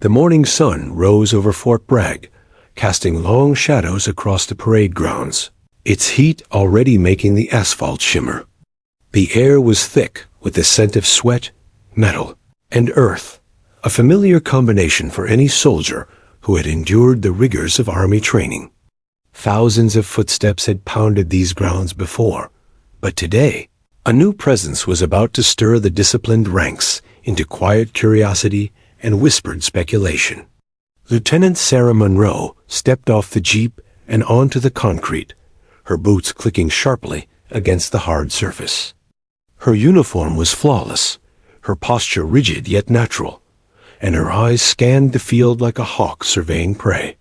The morning sun rose over Fort Bragg, casting long shadows across the parade grounds, its heat already making the asphalt shimmer. The air was thick with the scent of sweat, metal, and earth, a familiar combination for any soldier who had endured the rigors of army training. Thousands of footsteps had pounded these grounds before, but today, a new presence was about to stir the disciplined ranks into quiet curiosity and whispered speculation. Lieutenant Sarah Monroe stepped off the jeep and onto the concrete, her boots clicking sharply against the hard surface. Her uniform was flawless, her posture rigid yet natural, and her eyes scanned the field like a hawk surveying prey.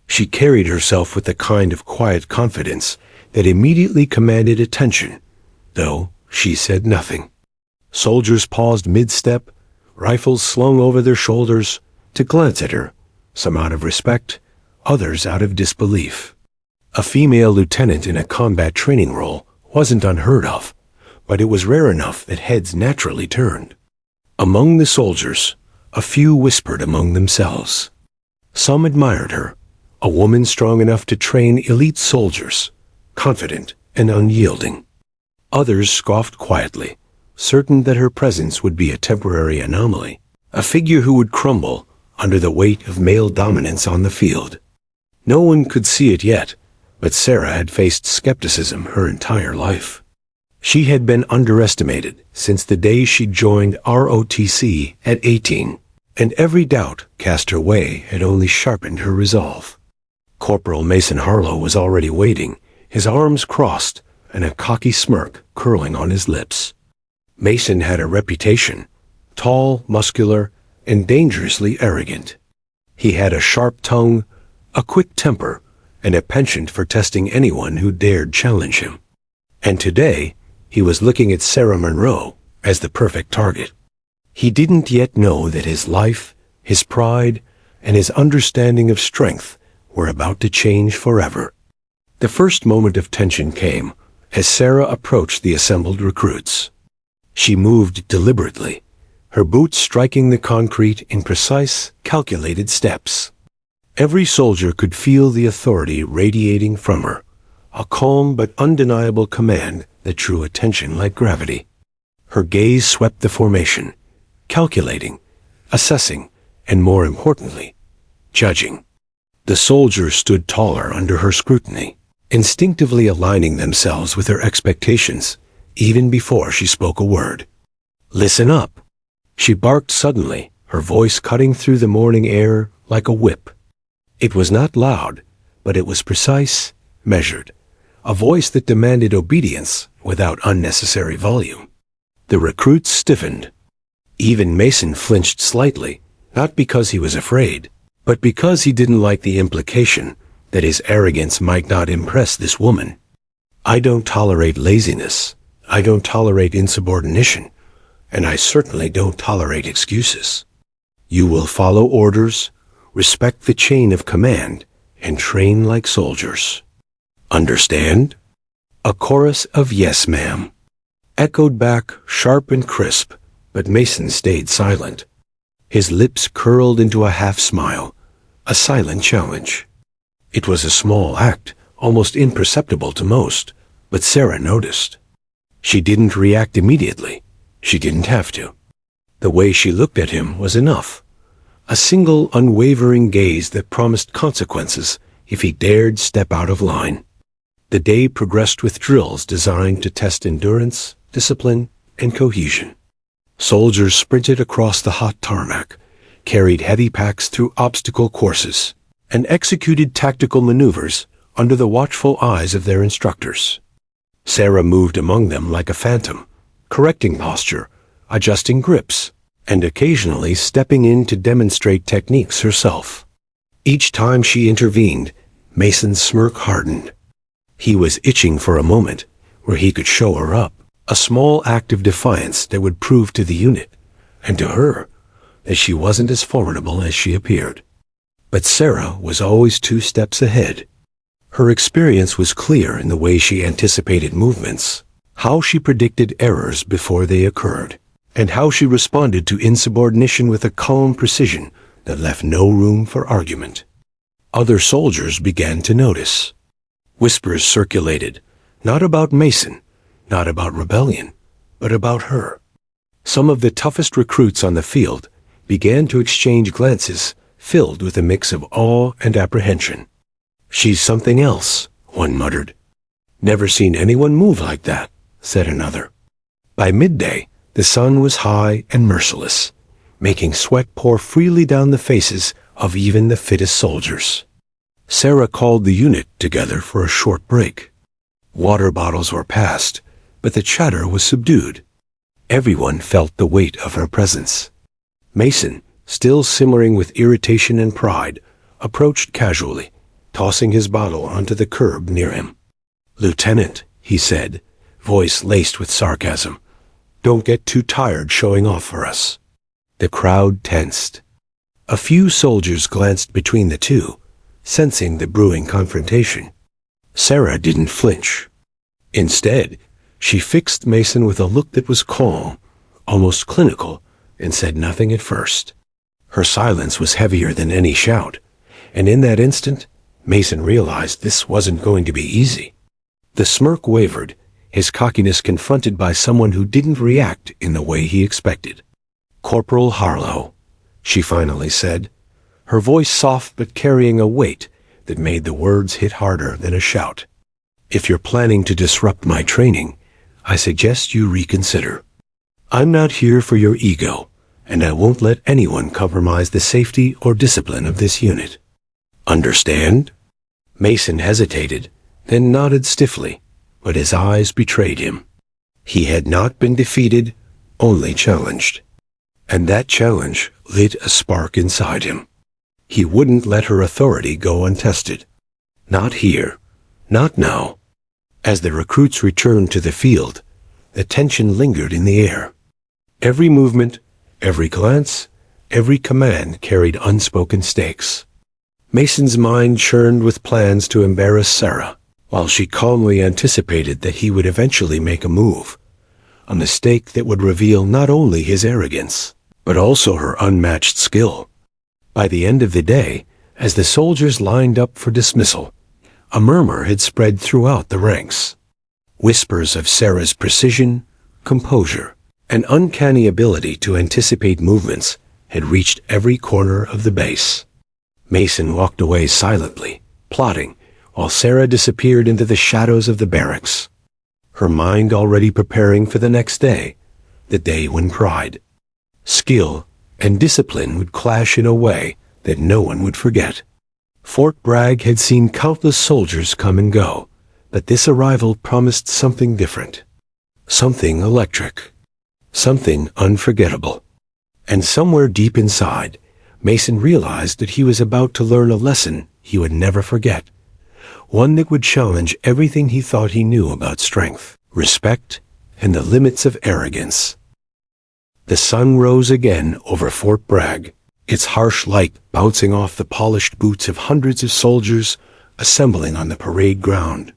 She carried herself with the kind of quiet confidence that immediately commanded attention, though she said nothing. Soldiers paused mid-step, rifles slung over their shoulders, to glance at her, some out of respect, others out of disbelief. A female lieutenant in a combat training role wasn't unheard of, but it was rare enough that heads naturally turned. Among the soldiers, a few whispered among themselves. Some admired her, a woman strong enough to train elite soldiers, confident and unyielding. Others scoffed quietly, certain that her presence would be a temporary anomaly, a figure who would crumble under the weight of male dominance on the field. No one could see it yet, but Sarah had faced skepticism her entire life. She had been underestimated since the day she joined ROTC at 18, and every doubt cast her way had only sharpened her resolve. Corporal Mason Harlow was already waiting, his arms crossed and a cocky smirk curling on his lips. Mason had a reputation, tall, muscular, and dangerously arrogant. He had a sharp tongue, a quick temper, and a penchant for testing anyone who dared challenge him. And today, he was looking at Sarah Monroe as the perfect target. He didn't yet know that his life, his pride, and his understanding of strength were about to change forever. The first moment of tension came as Sarah approached the assembled recruits. She moved deliberately, her boots striking the concrete in precise, calculated steps. Every soldier could feel the authority radiating from her, a calm but undeniable command that drew attention like gravity. Her gaze swept the formation, calculating, assessing, and more importantly, judging. The soldiers stood taller under her scrutiny, instinctively aligning themselves with her expectations, even before she spoke a word. "Listen up," she barked suddenly, her voice cutting through the morning air like a whip. It was not loud, but it was precise, measured, a voice that demanded obedience without unnecessary volume. The recruits stiffened. Even Mason flinched slightly, not because he was afraid, but because he didn't like the implication that his arrogance might not impress this woman. "I don't tolerate laziness. I don't tolerate insubordination, and I certainly don't tolerate excuses. You will follow orders, respect the chain of command, and train like soldiers. Understand?" A chorus of "Yes, ma'am" echoed back, sharp and crisp, but Mason stayed silent. His lips curled into a half-smile, a silent challenge. It was a small act, almost imperceptible to most, but Sarah noticed. She didn't react immediately. She didn't have to. The way she looked at him was enough. A single unwavering gaze that promised consequences if he dared step out of line. The day progressed with drills designed to test endurance, discipline, and cohesion. Soldiers sprinted across the hot tarmac, carried heavy packs through obstacle courses, and executed tactical maneuvers under the watchful eyes of their instructors. Sarah moved among them like a phantom, correcting posture, adjusting grips, and occasionally stepping in to demonstrate techniques herself. Each time she intervened, Mason's smirk hardened. He was itching for a moment where he could show her up, a small act of defiance that would prove to the unit, and to her, that she wasn't as formidable as she appeared. But Sarah was always 2 steps ahead. Her experience was clear in the way she anticipated movements, how she predicted errors before they occurred, and how she responded to insubordination with a calm precision that left no room for argument. Other soldiers began to notice. Whispers circulated, not about Mason, not about rebellion, but about her. Some of the toughest recruits on the field began to exchange glances filled with a mix of awe and apprehension. "She's something else," one muttered. "Never seen anyone move like that," said another. By midday, the sun was high and merciless, making sweat pour freely down the faces of even the fittest soldiers. Sarah called the unit together for a short break. Water bottles were passed, but the chatter was subdued. Everyone felt the weight of her presence. Mason, still simmering with irritation and pride, approached casually, tossing his bottle onto the curb near him. "Lieutenant," he said, voice laced with sarcasm, "don't get too tired showing off for us." The crowd tensed. A few soldiers glanced between the two, sensing the brewing confrontation. Sarah didn't flinch. Instead, she fixed Mason with a look that was calm, almost clinical, and said nothing at first. Her silence was heavier than any shout, and in that instant, Mason realized this wasn't going to be easy. The smirk wavered, his cockiness confronted by someone who didn't react in the way he expected. "Corporal Harlow," she finally said, her voice soft but carrying a weight that made the words hit harder than a shout. "If you're planning to disrupt my training, I suggest you reconsider. I'm not here for your ego, and I won't let anyone compromise the safety or discipline of this unit. Understand?" Mason hesitated, then nodded stiffly, but his eyes betrayed him. He had not been defeated, only challenged. And that challenge lit a spark inside him. He wouldn't let her authority go untested. Not here. Not now. As the recruits returned to the field, the tension lingered in the air. Every movement, every glance, every command carried unspoken stakes. Mason's mind churned with plans to embarrass Sarah, while she calmly anticipated that he would eventually make a move, a mistake that would reveal not only his arrogance, but also her unmatched skill. By the end of the day, as the soldiers lined up for dismissal, a murmur had spread throughout the ranks. Whispers of Sarah's precision, composure, and uncanny ability to anticipate movements had reached every corner of the base. Mason walked away silently, plotting, while Sarah disappeared into the shadows of the barracks, her mind already preparing for the next day, the day when pride, skill, and discipline would clash in a way that no one would forget. Fort Bragg had seen countless soldiers come and go, but this arrival promised something different, something electric, something unforgettable. And somewhere deep inside, Mason realized that he was about to learn a lesson he would never forget, one that would challenge everything he thought he knew about strength, respect, and the limits of arrogance. The sun rose again over Fort Bragg, its harsh light bouncing off the polished boots of hundreds of soldiers assembling on the parade ground.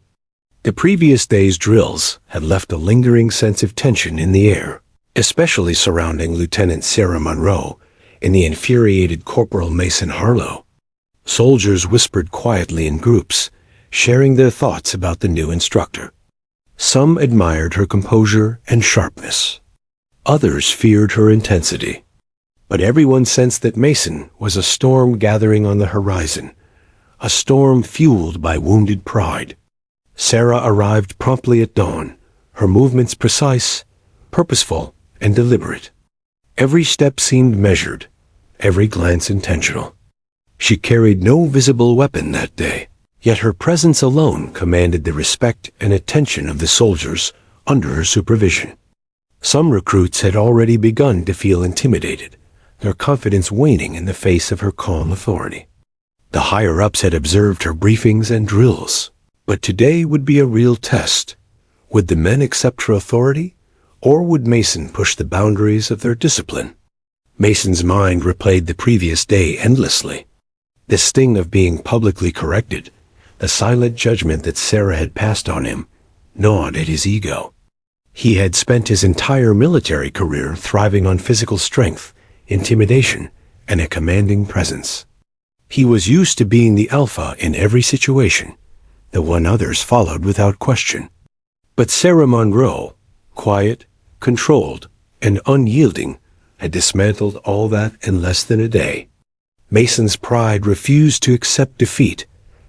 The previous day's drills had left a lingering sense of tension in the air, especially surrounding Lieutenant Sarah Monroe and the infuriated Corporal Mason Harlow. Soldiers whispered quietly in groups, sharing their thoughts about the new instructor. Some admired her composure and sharpness. Others feared her intensity. But everyone sensed that Mason was a storm gathering on the horizon, a storm fueled by wounded pride. Sarah arrived promptly at dawn, her movements precise, purposeful, and deliberate. Every step seemed measured, every glance intentional. She carried no visible weapon that day, yet her presence alone commanded the respect and attention of the soldiers under her supervision. Some recruits had already begun to feel intimidated, their confidence waning in the face of her calm authority. The higher-ups had observed her briefings and drills, but today would be a real test. Would the men accept her authority, or would Mason push the boundaries of their discipline? Mason's mind replayed the previous day endlessly. The sting of being publicly corrected, the silent judgment that Sarah had passed on him, gnawed at his ego. He had spent his entire military career thriving on physical strength, intimidation, and a commanding presence. He was used to being the alpha in every situation, the one others followed without question. But Sarah Monroe, quiet, controlled, and unyielding, had dismantled all that in less than a day. Mason's pride refused to accept defeat,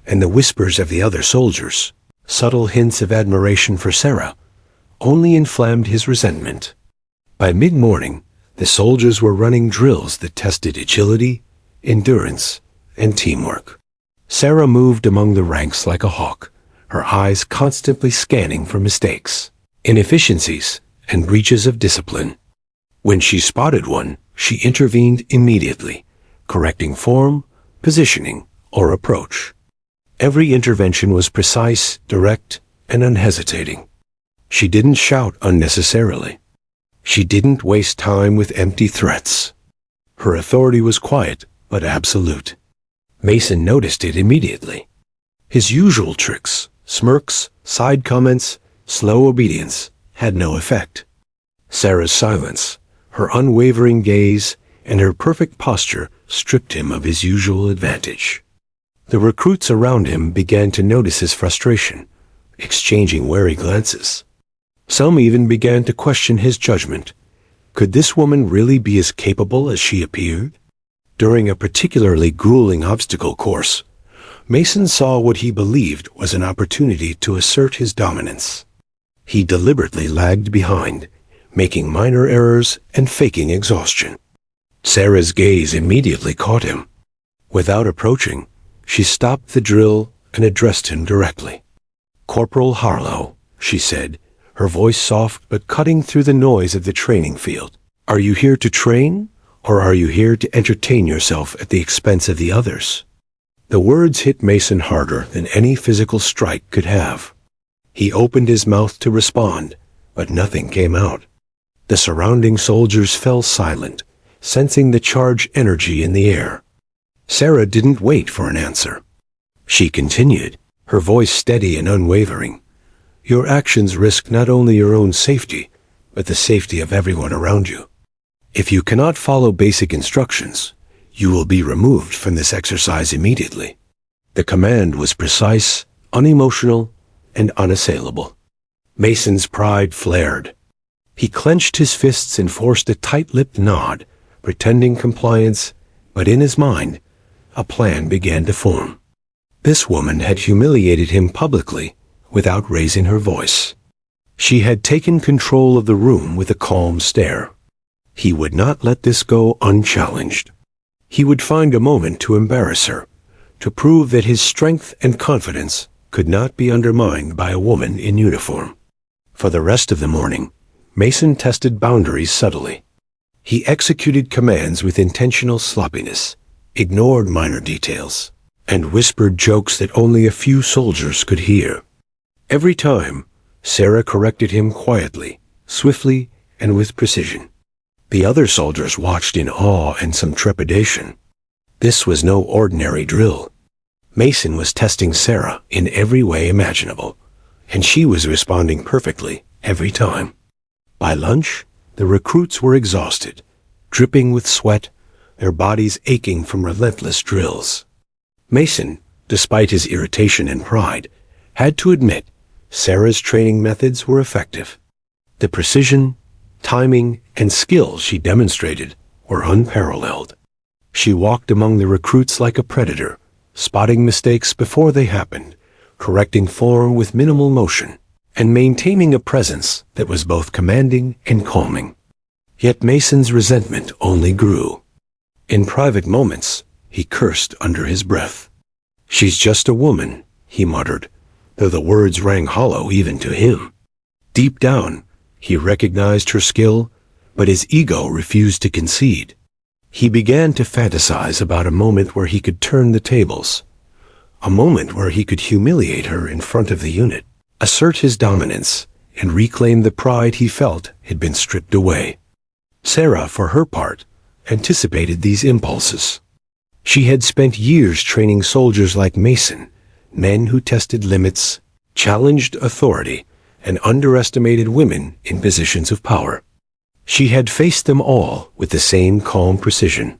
and the whispers of the other soldiers, subtle hints of admiration for Sarah, only inflamed his resentment. By mid-morning, the soldiers were running drills that tested agility, endurance, and teamwork. Sarah moved among the ranks like a hawk, her eyes constantly scanning for mistakes, inefficiencies, and breaches of discipline. When she spotted one, she intervened immediately, correcting form, positioning, or approach. Every intervention was precise, direct, and unhesitating. She didn't shout unnecessarily. She didn't waste time with empty threats. Her authority was quiet, but absolute. Mason noticed it immediately. His usual tricks, smirks, side comments, slow obedience, had no effect. Sarah's silence, her unwavering gaze, and her perfect posture stripped him of his usual advantage. The recruits around him began to notice his frustration, exchanging wary glances. Some even began to question his judgment. Could this woman really be as capable as she appeared? During a particularly grueling obstacle course, Mason saw what he believed was an opportunity to assert his dominance. He deliberately lagged behind, making minor errors and faking exhaustion. Sarah's gaze immediately caught him. Without approaching, she stopped the drill and addressed him directly. "Corporal Harlow," she said, her voice soft but cutting through the noise of the training field. "Are you here to train, or are you here to entertain yourself at the expense of the others?" The words hit Mason harder than any physical strike could have. He opened his mouth to respond, but nothing came out. The surrounding soldiers fell silent, sensing the charged energy in the air. Sarah didn't wait for an answer. She continued, her voice steady and unwavering. "Your actions risk not only your own safety, but the safety of everyone around you. If you cannot follow basic instructions, you will be removed from this exercise immediately." The command was precise, unemotional, and unassailable. Mason's pride flared. He clenched his fists and forced a tight-lipped nod, pretending compliance, but in his mind, a plan began to form. This woman had humiliated him publicly without raising her voice. She had taken control of the room with a calm stare. He would not let this go unchallenged. He would find a moment to embarrass her, to prove that his strength and confidence could not be undermined by a woman in uniform. For the rest of the morning, Mason tested boundaries subtly. He executed commands with intentional sloppiness, ignored minor details, and whispered jokes that only a few soldiers could hear. Every time, Sarah corrected him quietly, swiftly, and with precision. The other soldiers watched in awe and some trepidation. This was no ordinary drill. Mason was testing Sarah in every way imaginable, and she was responding perfectly every time. By lunch, the recruits were exhausted, dripping with sweat, their bodies aching from relentless drills. Mason, despite his irritation and pride, had to admit Sarah's training methods were effective. The precision, timing, and skill she demonstrated were unparalleled. She walked among the recruits like a predator, spotting mistakes before they happened, correcting form with minimal motion, and maintaining a presence that was both commanding and calming. Yet Mason's resentment only grew. In private moments, he cursed under his breath. "She's just a woman," he muttered, though the words rang hollow even to him. Deep down, he recognized her skill, but his ego refused to concede. He began to fantasize about a moment where he could turn the tables, a moment where he could humiliate her in front of the unit, assert his dominance, and reclaim the pride he felt had been stripped away. Sarah, for her part, anticipated these impulses. She had spent years training soldiers like Mason, men who tested limits, challenged authority, and underestimated women in positions of power. She had faced them all with the same calm precision.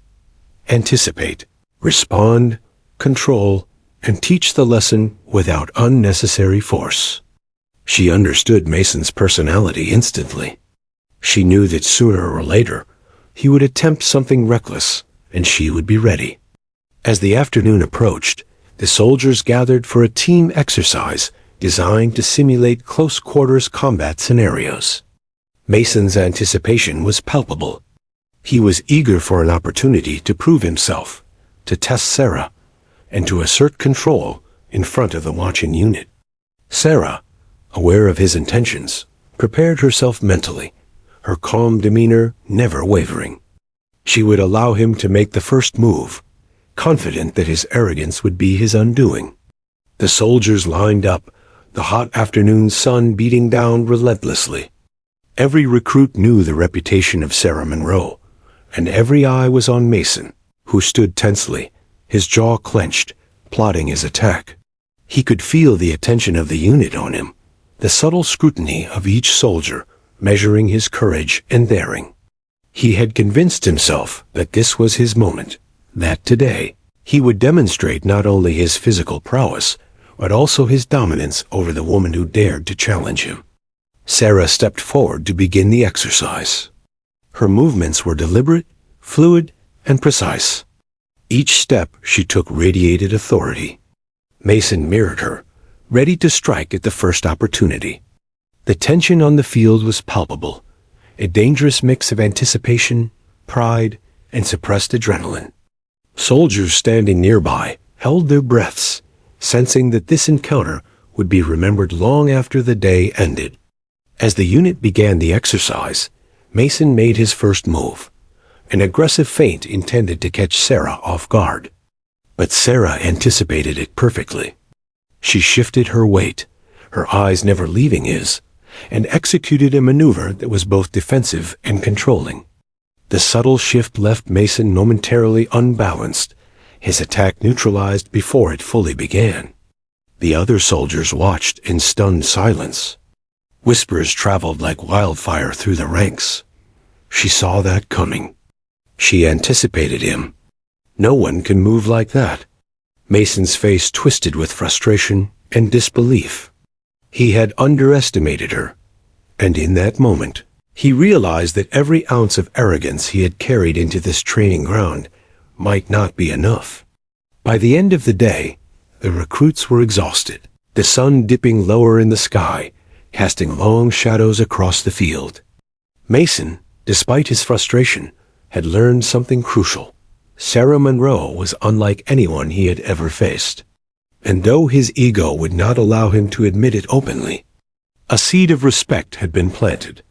anticipate, respond, control, and teach the lesson without unnecessary force. She understood Mason's personality instantly. She knew that sooner or later he would attempt something reckless, and she would be ready. As the afternoon approached, the soldiers gathered for a team exercise designed to simulate close-quarters combat scenarios. Mason's anticipation was palpable. He was eager for an opportunity to prove himself, to test Sarah, and to assert control in front of the watching unit. Sarah, aware of his intentions, prepared herself mentally, her calm demeanor never wavering. She would allow him to make the first move, confident that his arrogance would be his undoing. The soldiers lined up, the hot afternoon sun beating down relentlessly. Every recruit knew the reputation of Sarah Monroe, and every eye was on Mason, who stood tensely, his jaw clenched, plotting his attack. He could feel the attention of the unit on him, the subtle scrutiny of each soldier, measuring his courage and daring. He had convinced himself that this was his moment, that today he would demonstrate not only his physical prowess, but also his dominance over the woman who dared to challenge him. Sarah stepped forward to begin the exercise. Her movements were deliberate, fluid, and precise. Each step she took radiated authority. Mason mirrored her, ready to strike at the first opportunity. The tension on the field was palpable, a dangerous mix of anticipation, pride, and suppressed adrenaline. Soldiers standing nearby held their breaths, sensing that this encounter would be remembered long after the day ended. As the unit began the exercise, Mason made his first move, an aggressive feint intended to catch Sarah off guard. But Sarah anticipated it perfectly. She shifted her weight, her eyes never leaving his, and executed a maneuver that was both defensive and controlling. The subtle shift left Mason momentarily unbalanced, his attack neutralized before it fully began. The other soldiers watched in stunned silence. Whispers traveled like wildfire through the ranks. She saw that coming. She anticipated him. No one can move like that. Mason's face twisted with frustration and disbelief. He had underestimated her, and in that moment, he realized that every ounce of arrogance he had carried into this training ground might not be enough. By the end of the day, the recruits were exhausted, the sun dipping lower in the sky, casting long shadows across the field. Mason, despite his frustration, had learned something crucial. Sarah Monroe was unlike anyone he had ever faced. And though his ego would not allow him to admit it openly, a seed of respect had been planted,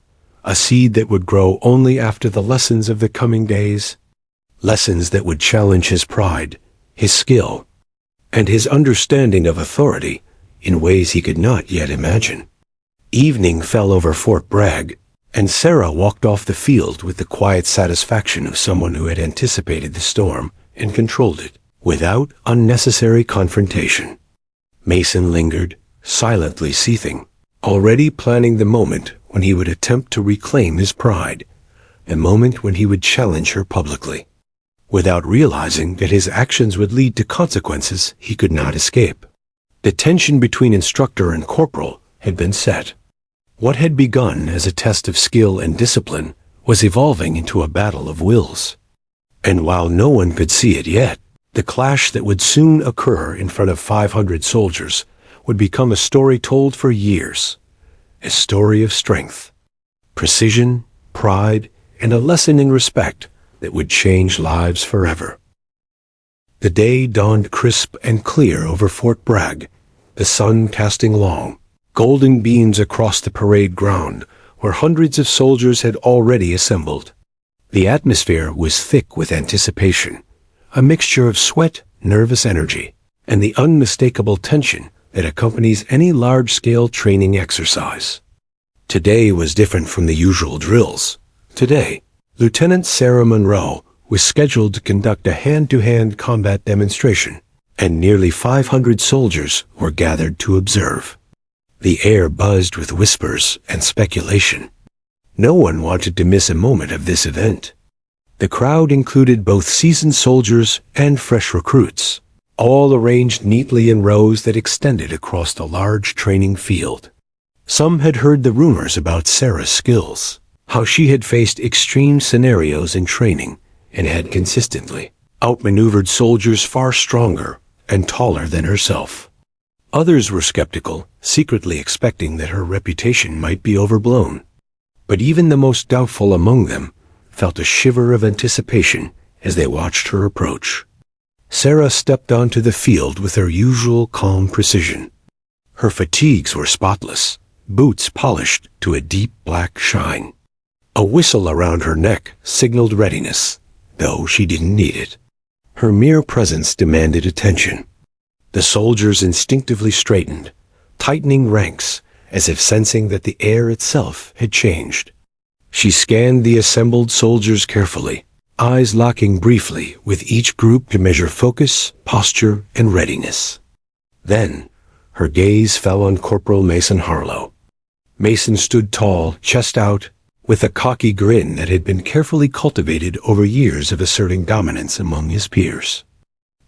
a seed that would grow only after the lessons of the coming days, lessons that would challenge his pride, his skill, and his understanding of authority in ways he could not yet imagine. Evening fell over Fort Bragg, and Sarah walked off the field with the quiet satisfaction of someone who had anticipated the storm and controlled it, without unnecessary confrontation. Mason lingered, silently seething, already planning the moment when he would attempt to reclaim his pride, a moment when he would challenge her publicly, without realizing that his actions would lead to consequences he could not escape. The tension between instructor and corporal had been set. What had begun as a test of skill and discipline was evolving into a battle of wills. And while no one could see it yet, the clash that would soon occur in front of 500 soldiers would become a story told for years, a story of strength, precision, pride, and a lesson in respect that would change lives forever. The day dawned crisp and clear over Fort Bragg, the sun casting long, golden beams across the parade ground where hundreds of soldiers had already assembled. The atmosphere was thick with anticipation, a mixture of sweat, nervous energy, and the unmistakable tension that accompanies any large-scale training exercise. Today was different from the usual drills. Today, Lieutenant Sarah Monroe was scheduled to conduct a hand-to-hand combat demonstration, and nearly 500 soldiers were gathered to observe. The air buzzed with whispers and speculation. No one wanted to miss a moment of this event. The crowd included both seasoned soldiers and fresh recruits, all arranged neatly in rows that extended across the large training field. Some had heard the rumors about Sarah's skills, how she had faced extreme scenarios in training and had consistently outmaneuvered soldiers far stronger and taller than herself. Others were skeptical, secretly expecting that her reputation might be overblown. But even the most doubtful among them felt a shiver of anticipation as they watched her approach. Sarah stepped onto the field with her usual calm precision. Her fatigues were spotless, boots polished to a deep black shine. A whistle around her neck signaled readiness, though she didn't need it. Her mere presence demanded attention. The soldiers instinctively straightened, tightening ranks as if sensing that the air itself had changed. She scanned the assembled soldiers carefully, eyes locking briefly with each group to measure focus, posture, and readiness. Then, her gaze fell on Corporal Mason Harlow. Mason stood tall, chest out, with a cocky grin that had been carefully cultivated over years of asserting dominance among his peers.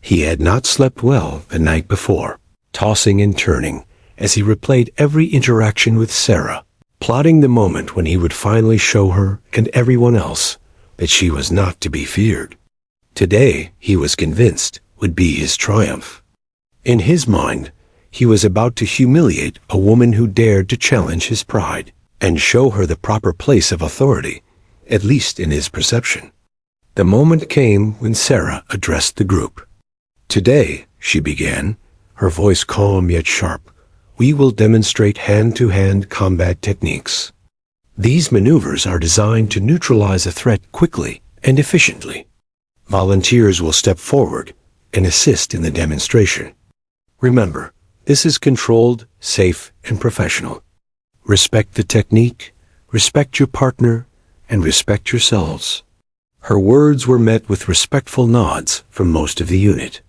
He had not slept well the night before, tossing and turning as he replayed every interaction with Sarah, plotting the moment when he would finally show her and everyone else that she was not to be feared. Today, he was convinced, would be his triumph. In his mind, he was about to humiliate a woman who dared to challenge his pride and show her the proper place of authority, at least in his perception. The moment came when Sarah addressed the group. "Today," she began, her voice calm yet sharp, "we will demonstrate hand-to-hand combat techniques. These maneuvers are designed to neutralize a threat quickly and efficiently. Volunteers will step forward and assist in the demonstration. Remember, this is controlled, safe, and professional. Respect the technique, respect your partner, and respect yourselves." Her words were met with respectful nods from most of the unit.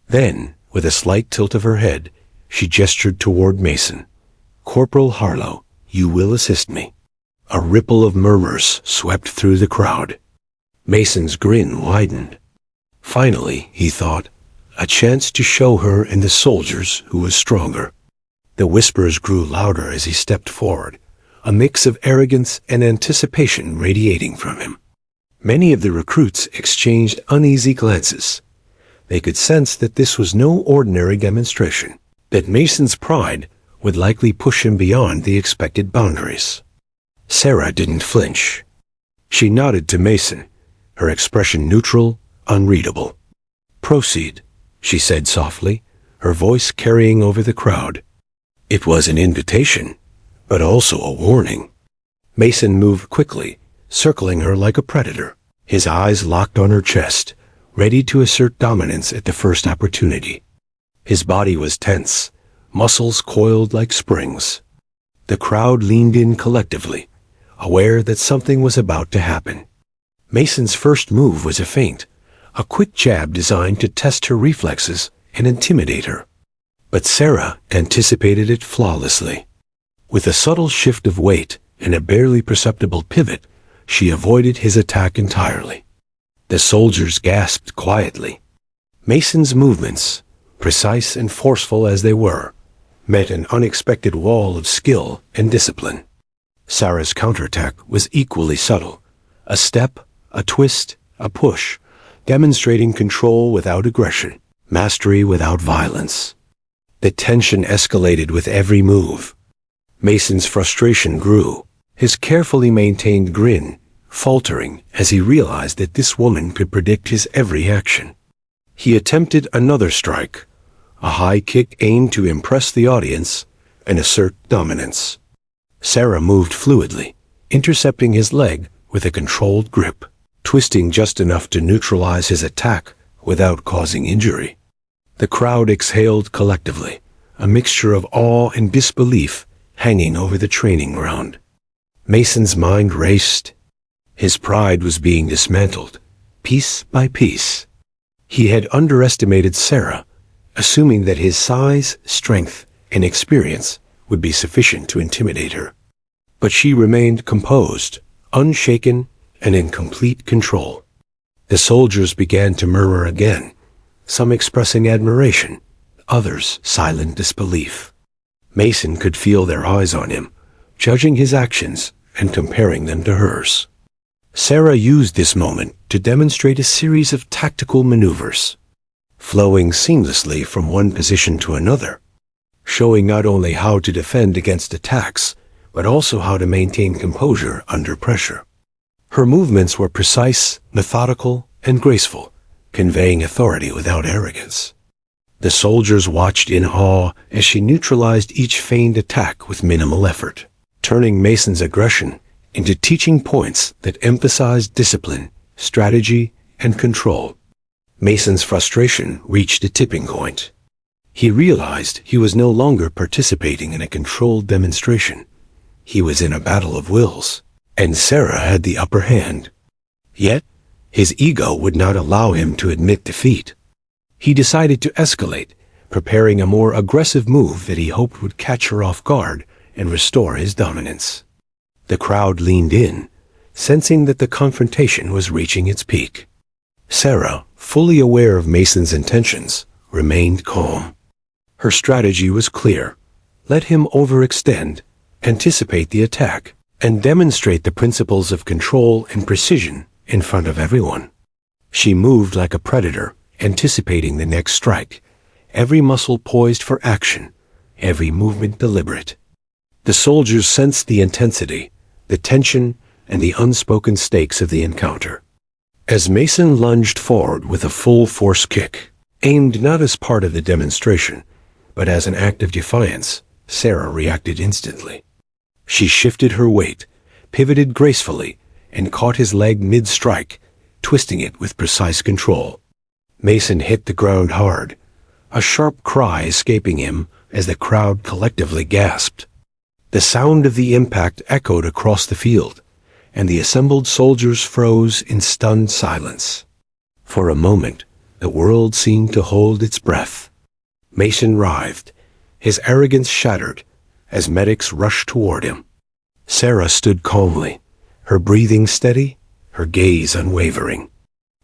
Then, with a slight tilt of her head, she gestured toward Mason. "Corporal Harlow, you will assist me." A ripple of murmurs swept through the crowd. Mason's grin widened. Finally, he thought, a chance to show her and the soldiers who was stronger. The whispers grew louder as he stepped forward, a mix of arrogance and anticipation radiating from him. Many of the recruits exchanged uneasy glances. They could sense that this was no ordinary demonstration, that Mason's pride would likely push him beyond the expected boundaries. Sarah didn't flinch. She nodded to Mason, her expression neutral, unreadable. "Proceed," she said softly, her voice carrying over the crowd. It was an invitation, but also a warning. Mason moved quickly, circling her like a predator, his eyes locked on her chest, ready to assert dominance at the first opportunity. His body was tense, muscles coiled like springs. The crowd leaned in collectively, aware that something was about to happen. Mason's first move was a feint, a quick jab designed to test her reflexes and intimidate her. But Sarah anticipated it flawlessly. With a subtle shift of weight and a barely perceptible pivot, she avoided his attack entirely. The soldiers gasped quietly. Mason's movements, precise and forceful as they were, met an unexpected wall of skill and discipline. Sarah's counterattack was equally subtle, a step, a twist, a push, demonstrating control without aggression, mastery without violence. The tension escalated with every move. Mason's frustration grew, his carefully maintained grin faltering as he realized that this woman could predict his every action. He attempted another strike, a high kick aimed to impress the audience and assert dominance. Sarah moved fluidly, intercepting his leg with a controlled grip, twisting just enough to neutralize his attack without causing injury. The crowd exhaled collectively, a mixture of awe and disbelief hanging over the training ground. Mason's mind raced. His pride was being dismantled, piece by piece. He had underestimated Sarah, assuming that his size, strength, and experience would be sufficient to intimidate her. But she remained composed, unshaken, and in complete control. The soldiers began to murmur again, some expressing admiration, others silent disbelief. Mason could feel their eyes on him, judging his actions and comparing them to hers. Sarah used this moment to demonstrate a series of tactical maneuvers, flowing seamlessly from one position to another, showing not only how to defend against attacks, but also how to maintain composure under pressure. Her movements were precise, methodical, and graceful, conveying authority without arrogance. The soldiers watched in awe as she neutralized each feigned attack with minimal effort, turning Mason's aggression into teaching points that emphasized discipline, strategy, and control. Mason's frustration reached a tipping point. He realized he was no longer participating in a controlled demonstration. He was in a battle of wills, and Sarah had the upper hand. Yet, his ego would not allow him to admit defeat. He decided to escalate, preparing a more aggressive move that he hoped would catch her off guard and restore his dominance. The crowd leaned in, sensing that the confrontation was reaching its peak. Sarah, fully aware of Mason's intentions, remained calm. Her strategy was clear. Let him overextend, anticipate the attack, and demonstrate the principles of control and precision in front of everyone. She moved like a predator, anticipating the next strike, every muscle poised for action, every movement deliberate. The soldiers sensed the intensity, the tension, and the unspoken stakes of the encounter. As Mason lunged forward with a full-force kick, aimed not as part of the demonstration, but as an act of defiance, Sarah reacted instantly. She shifted her weight, pivoted gracefully, and caught his leg mid-strike, twisting it with precise control. Mason hit the ground hard, a sharp cry escaping him as the crowd collectively gasped. The sound of the impact echoed across the field, and the assembled soldiers froze in stunned silence. For a moment, the world seemed to hold its breath. Mason writhed, his arrogance shattered, as medics rushed toward him. Sarah stood calmly, her breathing steady, her gaze unwavering.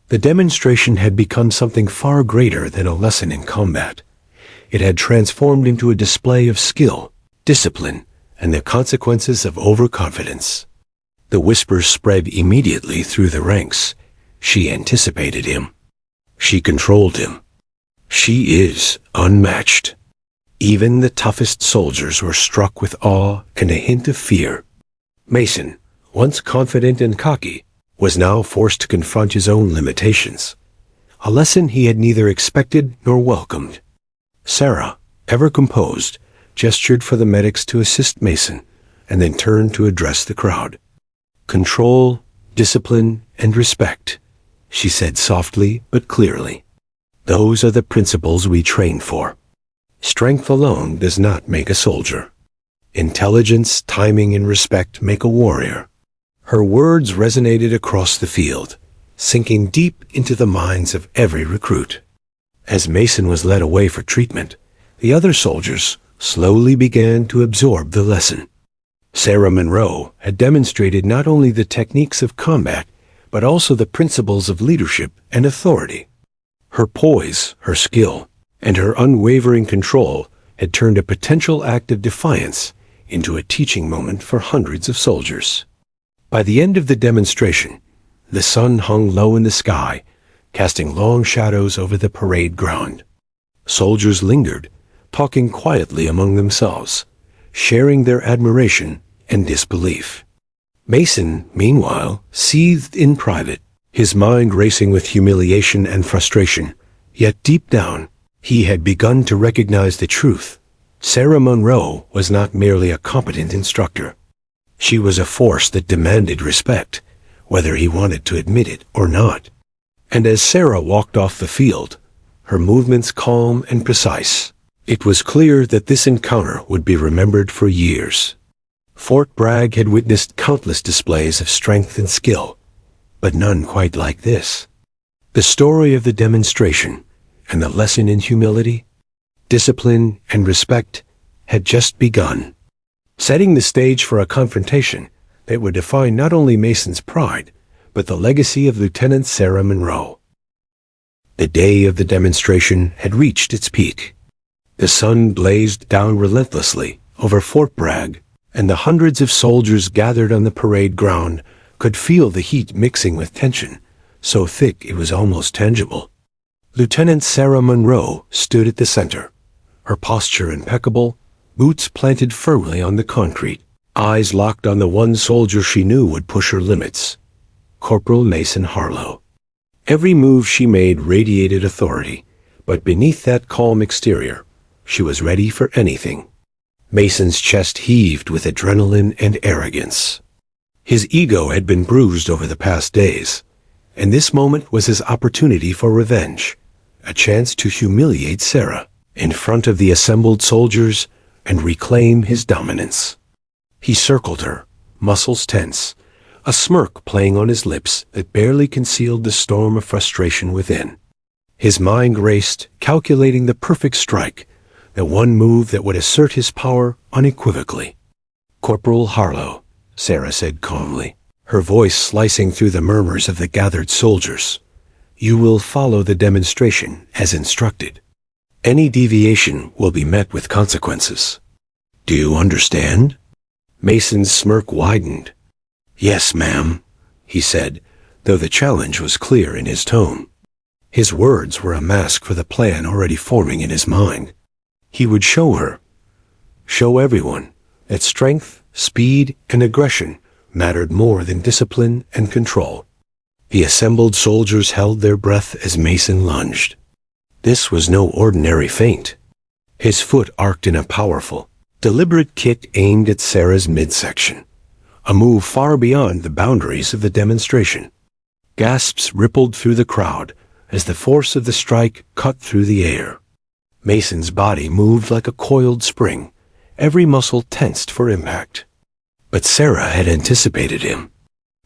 The demonstration had become something far greater than a lesson in combat. It had transformed into a display of skill, discipline, and the consequences of overconfidence. The whispers spread immediately through the ranks. She anticipated him. She controlled him. She is unmatched. Even the toughest soldiers were struck with awe and a hint of fear. Mason, once confident and cocky, was now forced to confront his own limitations, a lesson he had neither expected nor welcomed. Sarah, ever composed, gestured for the medics to assist Mason, and then turned to address the crowd. "Control, discipline, and respect," she said softly but clearly. "Those are the principles we train for. Strength alone does not make a soldier. Intelligence, timing, and respect make a warrior." Her words resonated across the field, sinking deep into the minds of every recruit. As Mason was led away for treatment, the other soldiers slowly began to absorb the lesson. Sarah Monroe had demonstrated not only the techniques of combat, but also the principles of leadership and authority. Her poise, her skill, and her unwavering control had turned a potential act of defiance into a teaching moment for hundreds of soldiers. By the end of the demonstration, the sun hung low in the sky, casting long shadows over the parade ground. Soldiers lingered, talking quietly among themselves, sharing their admiration and disbelief. Mason, meanwhile, seethed in private, his mind racing with humiliation and frustration. Yet deep down, he had begun to recognize the truth. Sarah Monroe was not merely a competent instructor. She was a force that demanded respect, whether he wanted to admit it or not. And as Sarah walked off the field, her movements calm and precise, it was clear that this encounter would be remembered for years. Fort Bragg had witnessed countless displays of strength and skill, but none quite like this. The story of the demonstration and the lesson in humility, discipline, and respect had just begun, setting the stage for a confrontation that would define not only Mason's pride, but the legacy of Lieutenant Sarah Monroe. The day of the demonstration had reached its peak. The sun blazed down relentlessly over Fort Bragg, and the hundreds of soldiers gathered on the parade ground could feel the heat mixing with tension, so thick it was almost tangible. Lieutenant Sarah Monroe stood at the center, her posture impeccable, boots planted firmly on the concrete, eyes locked on the one soldier she knew would push her limits, Corporal Mason Harlow. Every move she made radiated authority, but beneath that calm exterior, she was ready for anything. Mason's chest heaved with adrenaline and arrogance. His ego had been bruised over the past days, and this moment was his opportunity for revenge, a chance to humiliate Sarah in front of the assembled soldiers and reclaim his dominance. He circled her, muscles tense, a smirk playing on his lips that barely concealed the storm of frustration within. His mind raced, calculating the perfect strike, the one move that would assert his power unequivocally. "Corporal Harlow," Sarah said calmly, her voice slicing through the murmurs of the gathered soldiers, "you will follow the demonstration as instructed. Any deviation will be met with consequences. Do you understand?" Mason's smirk widened. "Yes, ma'am," he said, though the challenge was clear in his tone. His words were a mask for the plan already forming in his mind. He would show her, show everyone, that strength, speed, and aggression mattered more than discipline and control. The assembled soldiers held their breath as Mason lunged. This was no ordinary feint. His foot arced in a powerful, deliberate kick aimed at Sarah's midsection, a move far beyond the boundaries of the demonstration. Gasps rippled through the crowd as the force of the strike cut through the air. Mason's body moved like a coiled spring, every muscle tensed for impact. But Sarah had anticipated him.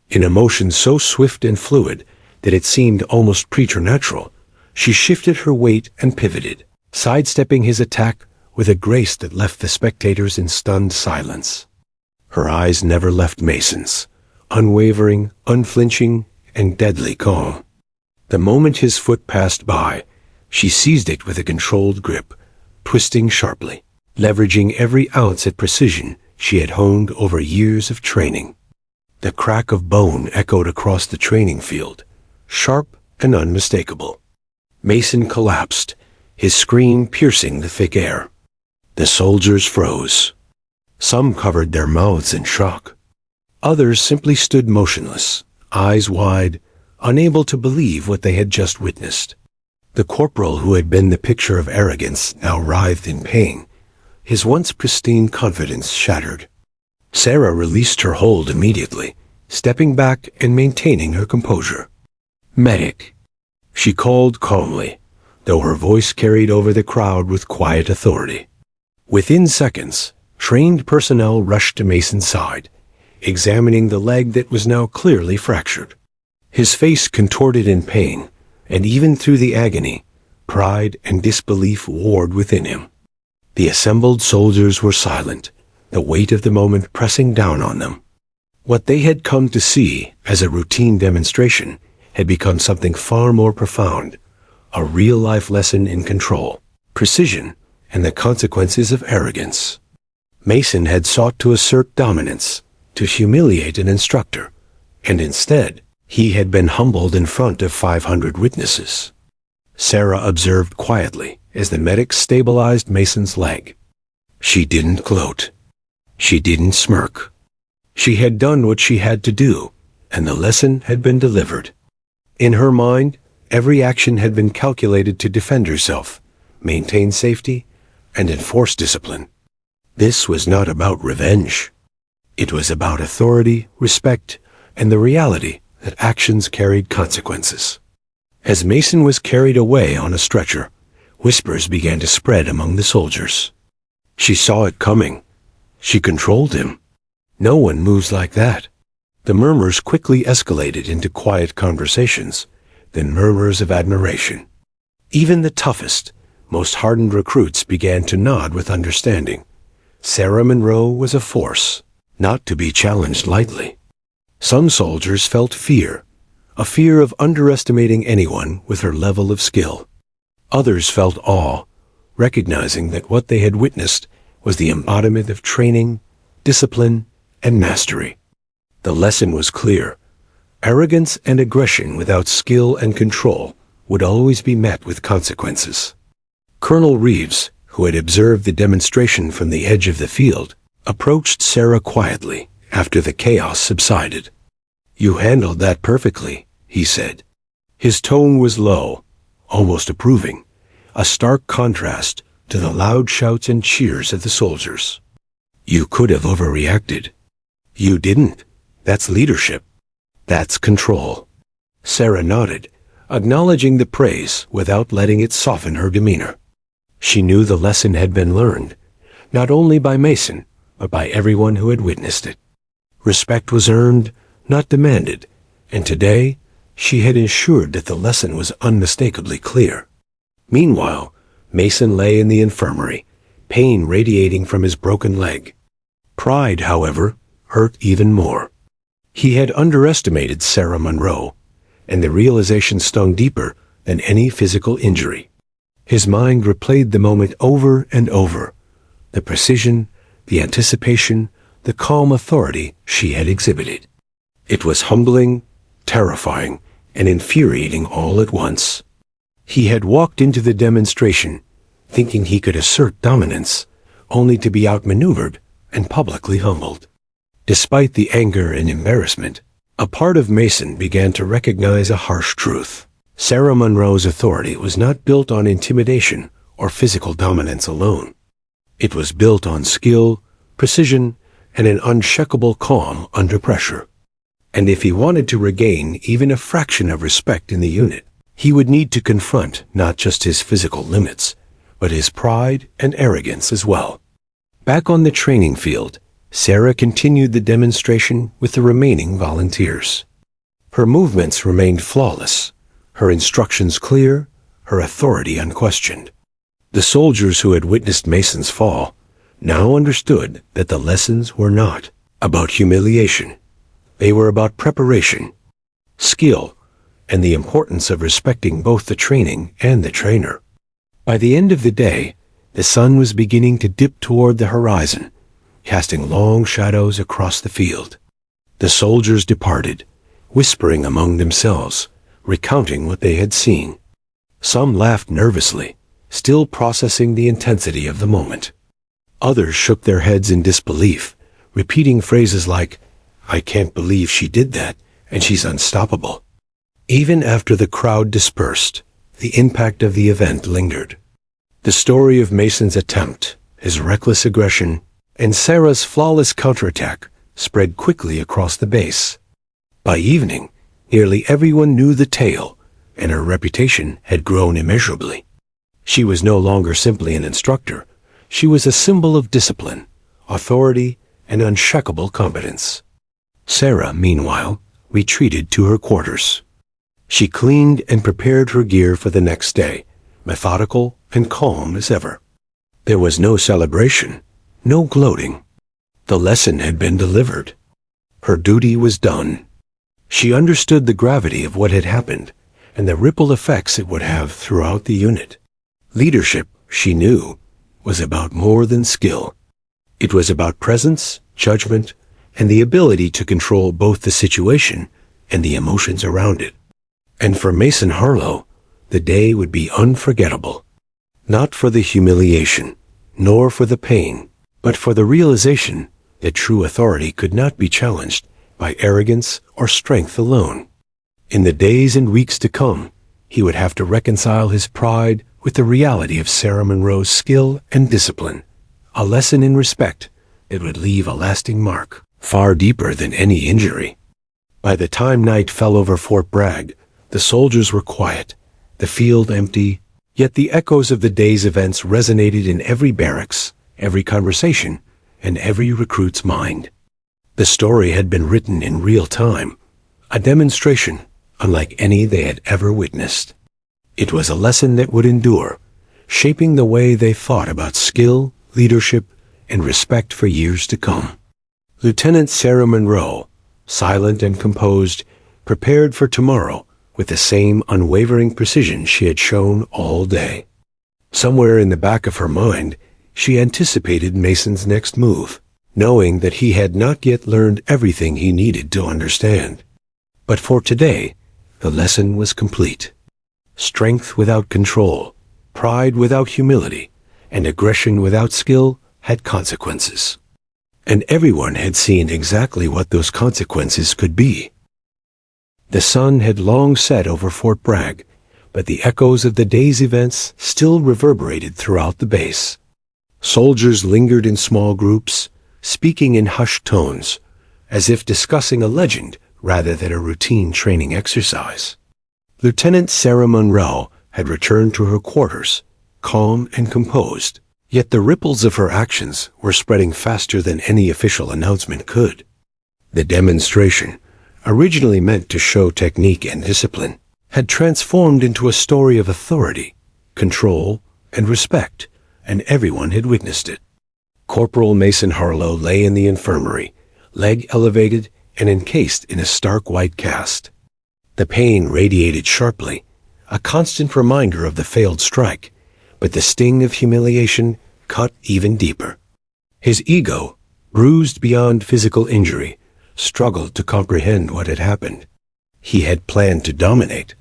In a motion so swift and fluid that it seemed almost preternatural, she shifted her weight and pivoted, sidestepping his attack with a grace that left the spectators in stunned silence. Her eyes never left Mason's, unwavering, unflinching, and deadly calm. The moment his foot passed by, she seized it with a controlled grip, twisting sharply, leveraging every ounce of precision she had honed over years of training. The crack of bone echoed across the training field, sharp and unmistakable. Mason collapsed, his scream piercing the thick air. The soldiers froze. Some covered their mouths in shock. Others simply stood motionless, eyes wide, unable to believe what they had just witnessed. The corporal who had been the picture of arrogance now writhed in pain, his once pristine confidence shattered. Sarah released her hold immediately, stepping back and maintaining her composure. "Medic," she called calmly, though her voice carried over the crowd with quiet authority. Within seconds, trained personnel rushed to Mason's side, examining the leg that was now clearly fractured. His face contorted in pain, and even through the agony, pride and disbelief warred within him. The assembled soldiers were silent, the weight of the moment pressing down on them. What they had come to see as a routine demonstration had become something far more profound, a real-life lesson in control, precision, and the consequences of arrogance. Mason had sought to assert dominance, to humiliate an instructor, and instead, he had been humbled in front of 500 witnesses. Sarah observed quietly as the medic stabilized Mason's leg. She didn't gloat. She didn't smirk. She had done what she had to do, and the lesson had been delivered. In her mind, every action had been calculated to defend herself, maintain safety, and enforce discipline. This was not about revenge. It was about authority, respect, and the reality that actions carried consequences. As Mason was carried away on a stretcher, whispers began to spread among the soldiers. She saw it coming. She controlled him. No one moves like that. The murmurs quickly escalated into quiet conversations, then murmurs of admiration. Even the toughest, most hardened recruits began to nod with understanding. Sarah Monroe was a force, not to be challenged lightly. Some soldiers felt fear, a fear of underestimating anyone with her level of skill. Others felt awe, recognizing that what they had witnessed was the embodiment of training, discipline, and mastery. The lesson was clear. Arrogance and aggression without skill and control would always be met with consequences. Colonel Reeves, who had observed the demonstration from the edge of the field, approached Sarah quietly after the chaos subsided. "You handled that perfectly," he said. His tone was low, almost approving, a stark contrast to the loud shouts and cheers of the soldiers. "You could have overreacted. You didn't. That's leadership. That's control." Sarah nodded, acknowledging the praise without letting it soften her demeanor. She knew the lesson had been learned, not only by Mason, but by everyone who had witnessed it. Respect was earned, not demanded, and today she had ensured that the lesson was unmistakably clear. Meanwhile, Mason lay in the infirmary, pain radiating from his broken leg. Pride, however, hurt even more. He had underestimated Sarah Monroe, and the realization stung deeper than any physical injury. His mind replayed the moment over and over, the precision, the anticipation, the calm authority she had exhibited. It was humbling, terrifying, and infuriating all at once. He had walked into the demonstration, thinking he could assert dominance, only to be outmaneuvered and publicly humbled. Despite the anger and embarrassment, a part of Mason began to recognize a harsh truth. Sarah Monroe's authority was not built on intimidation or physical dominance alone. It was built on skill, precision, and an unshakable calm under pressure. And if he wanted to regain even a fraction of respect in the unit, he would need to confront not just his physical limits, but his pride and arrogance as well. Back on the training field, Sarah continued the demonstration with the remaining volunteers. Her movements remained flawless, her instructions clear, her authority unquestioned. The soldiers who had witnessed Mason's fall now understood that the lessons were not about humiliation. They were about preparation, skill, and the importance of respecting both the training and the trainer. By the end of the day, the sun was beginning to dip toward the horizon, casting long shadows across the field. The soldiers departed, whispering among themselves, recounting what they had seen. Some laughed nervously, still processing the intensity of the moment. Others shook their heads in disbelief, repeating phrases like, "I can't believe she did that, and she's unstoppable." Even after the crowd dispersed, the impact of the event lingered. The story of Mason's attempt, his reckless aggression, and Sarah's flawless counterattack spread quickly across the base. By evening, nearly everyone knew the tale, and her reputation had grown immeasurably. She was no longer simply an instructor. She was a symbol of discipline, authority, and unshakable competence. Sarah, meanwhile, retreated to her quarters. She cleaned and prepared her gear for the next day, methodical and calm as ever. There was no celebration, no gloating. The lesson had been delivered. Her duty was done. She understood the gravity of what had happened and the ripple effects it would have throughout the unit. Leadership, she knew, was about more than skill. It was about presence, judgment, and the ability to control both the situation and the emotions around it. And for Mason Harlow, the day would be unforgettable. Not for the humiliation, nor for the pain, but for the realization that true authority could not be challenged by arrogance or strength alone. In the days and weeks to come, he would have to reconcile his pride with the reality of Sarah Monroe's skill and discipline, a lesson in respect that would leave a lasting mark, far deeper than any injury. By the time night fell over Fort Bragg, the soldiers were quiet, the field empty, yet the echoes of the day's events resonated in every barracks, every conversation, and every recruit's mind. The story had been written in real time, a demonstration unlike any they had ever witnessed. It was a lesson that would endure, shaping the way they thought about skill, leadership, and respect for years to come. Lieutenant Sarah Monroe, silent and composed, prepared for tomorrow with the same unwavering precision she had shown all day. Somewhere in the back of her mind, she anticipated Mason's next move, knowing that he had not yet learned everything he needed to understand. But for today, the lesson was complete. Strength without control, pride without humility, and aggression without skill had consequences. And everyone had seen exactly what those consequences could be. The sun had long set over Fort Bragg, but the echoes of the day's events still reverberated throughout the base. Soldiers lingered in small groups, speaking in hushed tones, as if discussing a legend rather than a routine training exercise. Lieutenant Sarah Monroe had returned to her quarters, calm and composed, yet the ripples of her actions were spreading faster than any official announcement could. The demonstration, originally meant to show technique and discipline, had transformed into a story of authority, control, and respect, and everyone had witnessed it. Corporal Mason Harlow lay in the infirmary, leg elevated and encased in a stark white cast. The pain radiated sharply, a constant reminder of the failed strike, but the sting of humiliation cut even deeper. His ego, bruised beyond physical injury, struggled to comprehend what had happened. He had planned to dominate,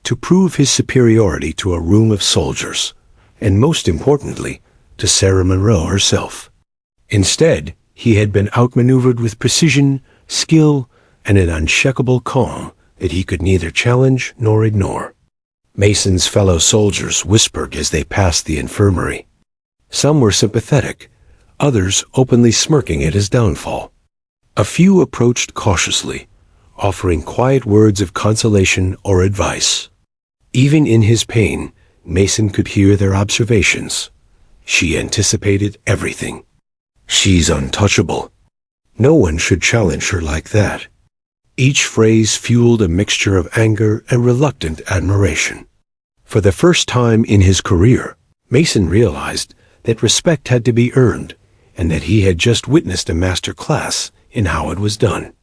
to prove his superiority to a room of soldiers, and most importantly, to Sarah Monroe herself. Instead, he had been outmaneuvered with precision, skill, and an unshakable calm that he could neither challenge nor ignore. Mason's fellow soldiers whispered as they passed the infirmary. Some were sympathetic, others openly smirking at his downfall. A few approached cautiously, offering quiet words of consolation or advice. Even in his pain, Mason could hear their observations. She anticipated everything. She's untouchable. No one should challenge her like that. Each phrase fueled a mixture of anger and reluctant admiration. For the first time in his career, Mason realized that respect had to be earned, and that he had just witnessed a master class in how it was done.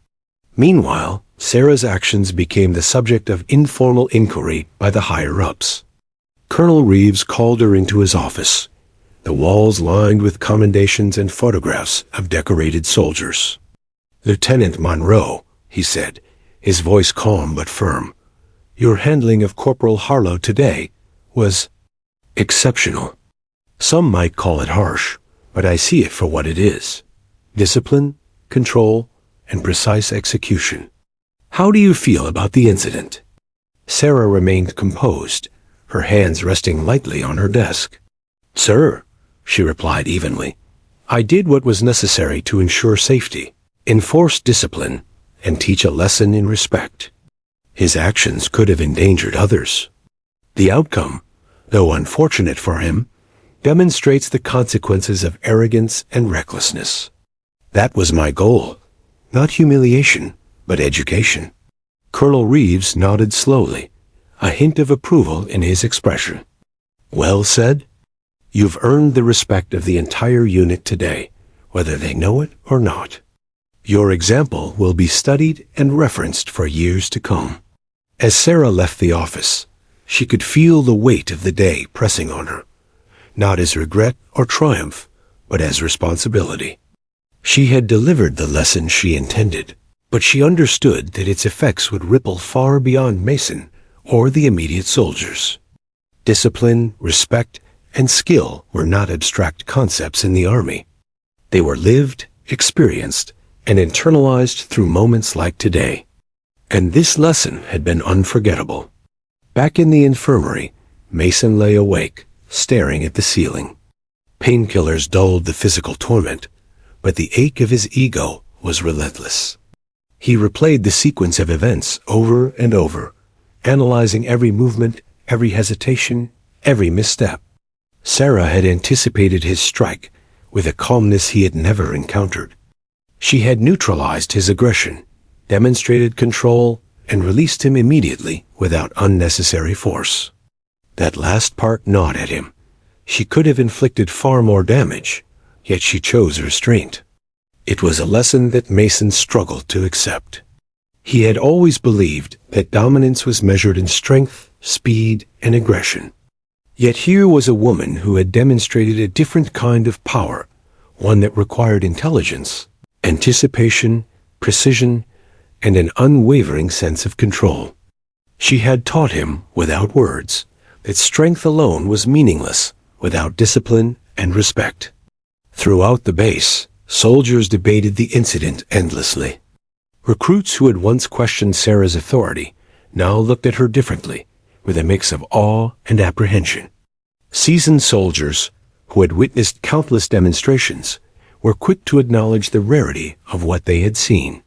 Meanwhile, Sarah's actions became the subject of informal inquiry by the higher-ups. Colonel Reeves called her into his office, the walls lined with commendations and photographs of decorated soldiers. "Lieutenant Monroe," he said, his voice calm but firm, "your handling of Corporal Harlow today was exceptional. Some might call it harsh, but I see it for what it is. Discipline, control, and precise execution. How do you feel about the incident?" Sarah remained composed, her hands resting lightly on her desk. "Sir," she replied evenly, "I did what was necessary to ensure safety, enforce discipline, and teach a lesson in respect. His actions could have endangered others. The outcome, though unfortunate for him, demonstrates the consequences of arrogance and recklessness. That was my goal, not humiliation, but education." Colonel Reeves nodded slowly, a hint of approval in his expression. "Well said. You've earned the respect of the entire unit today, whether they know it or not. Your example will be studied and referenced for years to come." As Sarah left the office, she could feel the weight of the day pressing on her, not as regret or triumph, but as responsibility. She had delivered the lesson she intended, but she understood that its effects would ripple far beyond Mason or the immediate soldiers. Discipline, respect, and skill were not abstract concepts in the Army. They were lived, experienced, and internalized through moments like today. And this lesson had been unforgettable. Back in the infirmary, Mason lay awake, staring at the ceiling. Painkillers dulled the physical torment, but the ache of his ego was relentless. He replayed the sequence of events over and over, analyzing every movement, every hesitation, every misstep. Sarah had anticipated his strike with a calmness he had never encountered. She had neutralized his aggression, demonstrated control, and released him immediately without unnecessary force. That last part gnawed at him. She could have inflicted far more damage, yet she chose restraint. It was a lesson that Mason struggled to accept. He had always believed that dominance was measured in strength, speed, and aggression. Yet here was a woman who had demonstrated a different kind of power, one that required intelligence, anticipation, precision, and an unwavering sense of control. She had taught him, without words, that strength alone was meaningless without discipline and respect. Throughout the base, soldiers debated the incident endlessly. Recruits who had once questioned Sarah's authority now looked at her differently, with a mix of awe and apprehension. Seasoned soldiers, who had witnessed countless demonstrations, were quick to acknowledge the rarity of what they had seen.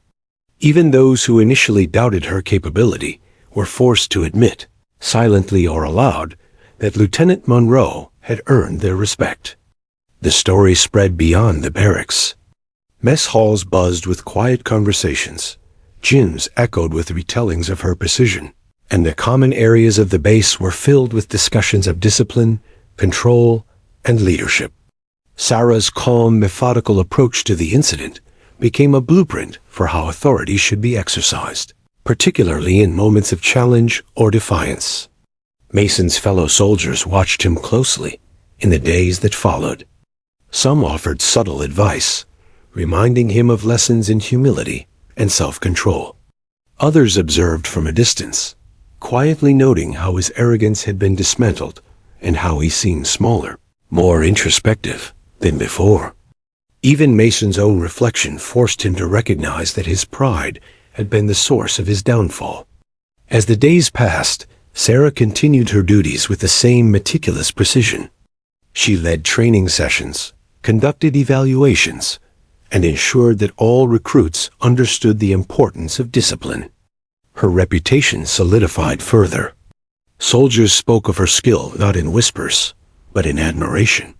Even those who initially doubted her capability were forced to admit, silently or aloud, that Lieutenant Monroe had earned their respect. The story spread beyond the barracks. Mess halls buzzed with quiet conversations, gyms echoed with retellings of her precision, and the common areas of the base were filled with discussions of discipline, control, and leadership. Sarah's calm, methodical approach to the incident became a blueprint for how authority should be exercised, particularly in moments of challenge or defiance. Mason's fellow soldiers watched him closely in the days that followed. Some offered subtle advice, reminding him of lessons in humility and self-control. Others observed from a distance, quietly noting how his arrogance had been dismantled and how he seemed smaller, more introspective than before. Even Mason's own reflection forced him to recognize that his pride had been the source of his downfall. As the days passed, Sarah continued her duties with the same meticulous precision. She led training sessions, conducted evaluations, and ensured that all recruits understood the importance of discipline. Her reputation solidified further. Soldiers spoke of her skill not in whispers, but in admiration.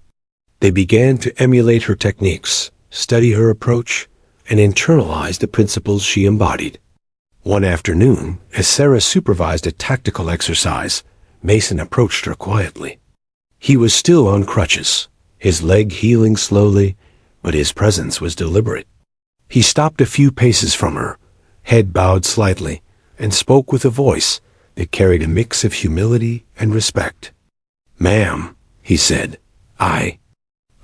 They began to emulate her techniques, study her approach, and internalize the principles she embodied. One afternoon, as Sarah supervised a tactical exercise, Mason approached her quietly. He was still on crutches, his leg healing slowly, but his presence was deliberate. He stopped a few paces from her, head bowed slightly, and spoke with a voice that carried a mix of humility and respect. "Ma'am," he said, I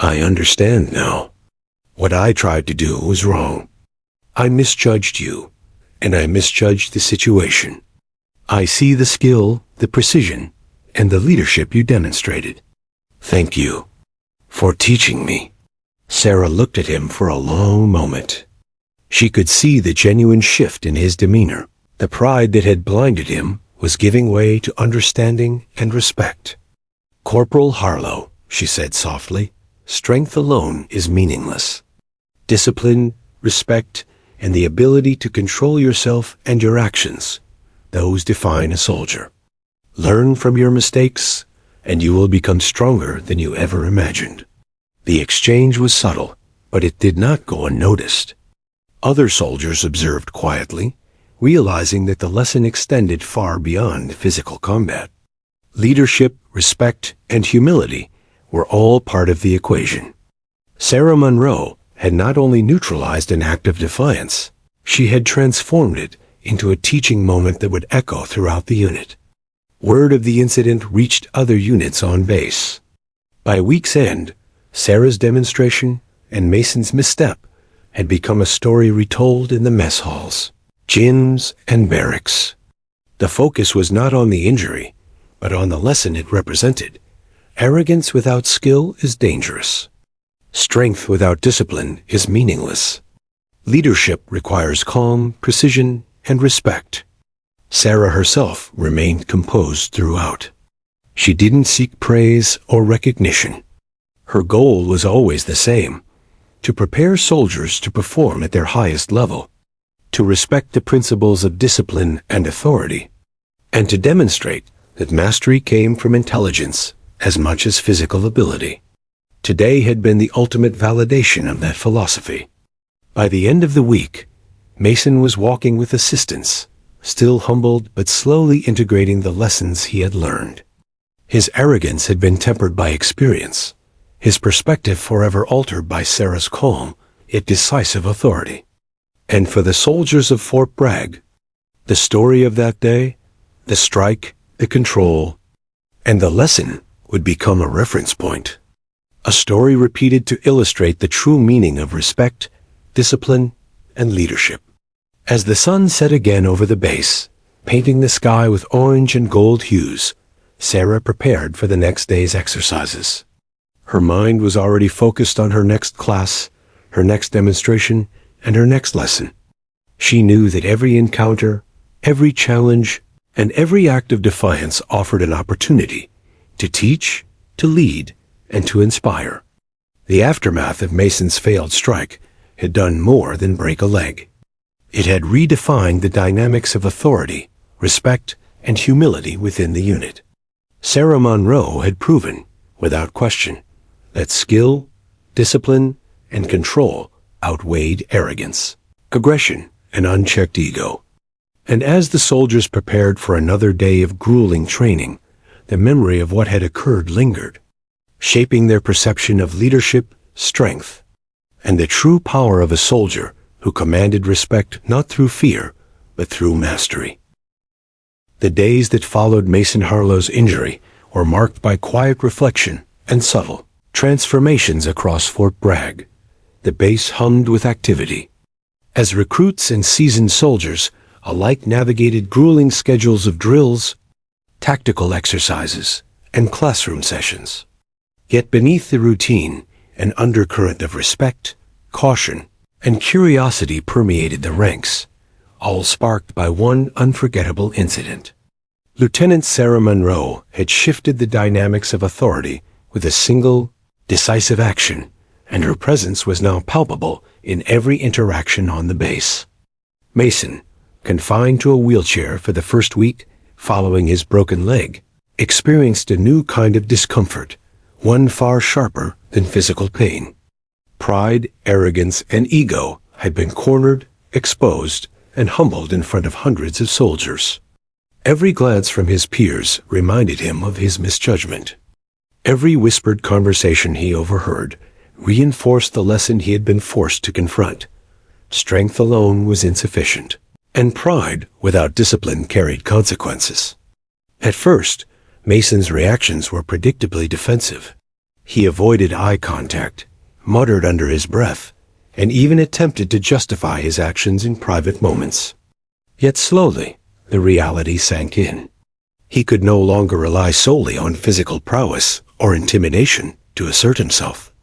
understand now. What I tried to do was wrong. I misjudged you, and I misjudged the situation. I see the skill, the precision, and the leadership you demonstrated. Thank you for teaching me." Sarah looked at him for a long moment. She could see the genuine shift in his demeanor. The pride that had blinded him was giving way to understanding and respect. "Corporal Harlow," she said softly, "strength alone is meaningless. Discipline, respect, and the ability to control yourself and your actions, those define a soldier. Learn from your mistakes, and you will become stronger than you ever imagined." The exchange was subtle, but it did not go unnoticed. Other soldiers observed quietly, realizing that the lesson extended far beyond physical combat. Leadership, respect, and humility were all part of the equation. Sarah Monroe had not only neutralized an act of defiance, she had transformed it into a teaching moment that would echo throughout the unit. Word of the incident reached other units on base. By week's end, Sarah's demonstration and Mason's misstep had become a story retold in the mess halls, gyms, and barracks. The focus was not on the injury, but on the lesson it represented. Arrogance without skill is dangerous. Strength without discipline is meaningless. Leadership requires calm, precision, and respect. Sarah herself remained composed throughout. She didn't seek praise or recognition. Her goal was always the same: to prepare soldiers to perform at their highest level, to respect the principles of discipline and authority, and to demonstrate that mastery came from intelligence as much as physical ability. Today had been the ultimate validation of that philosophy. By the end of the week, Mason was walking with assistance, still humbled but slowly integrating the lessons he had learned. His arrogance had been tempered by experience, his perspective forever altered by Sarah's calm, yet decisive authority. And for the soldiers of Fort Bragg, The story of that day, the strike, the control, and the lesson would become a reference point. A story repeated to illustrate the true meaning of respect, discipline, and leadership. As the sun set again over the base, painting the sky with orange and gold hues, Sarah prepared for the next day's exercises. Her mind was already focused on her next class, her next demonstration, and her next lesson. She knew that every encounter, every challenge, and every act of defiance offered an opportunity to teach, to lead, and to inspire. The aftermath of Mason's failed strike had done more than break a leg. It had redefined the dynamics of authority, respect, and humility within the unit. Sarah Monroe had proven, without question, that skill, discipline, and control outweighed arrogance, aggression, and unchecked ego. And as the soldiers prepared for another day of grueling training, the memory of what had occurred lingered, shaping their perception of leadership, strength, and the true power of a soldier who commanded respect not through fear, but through mastery. The days that followed Mason Harlow's injury were marked by quiet reflection and subtle transformations across Fort Bragg. The base hummed with activity. As recruits and seasoned soldiers alike navigated grueling schedules of drills, tactical exercises, and classroom sessions. Yet beneath the routine, an undercurrent of respect, caution, and curiosity permeated the ranks, all sparked by one unforgettable incident. Lieutenant Sarah Monroe had shifted the dynamics of authority with a single, decisive action, and her presence was now palpable in every interaction on the base. Mason, confined to a wheelchair for the first week following his broken leg, experienced a new kind of discomfort, one far sharper than physical pain. Pride, arrogance, and ego had been cornered, exposed, and humbled in front of hundreds of soldiers. Every glance from his peers reminded him of his misjudgment. Every whispered conversation he overheard reinforced the lesson he had been forced to confront. Strength alone was insufficient, and pride without discipline carried consequences. At first, Mason's reactions were predictably defensive. He avoided eye contact, muttered under his breath, and even attempted to justify his actions in private moments. Yet slowly, the reality sank in. He could no longer rely solely on physical prowess or intimidation to assert himself.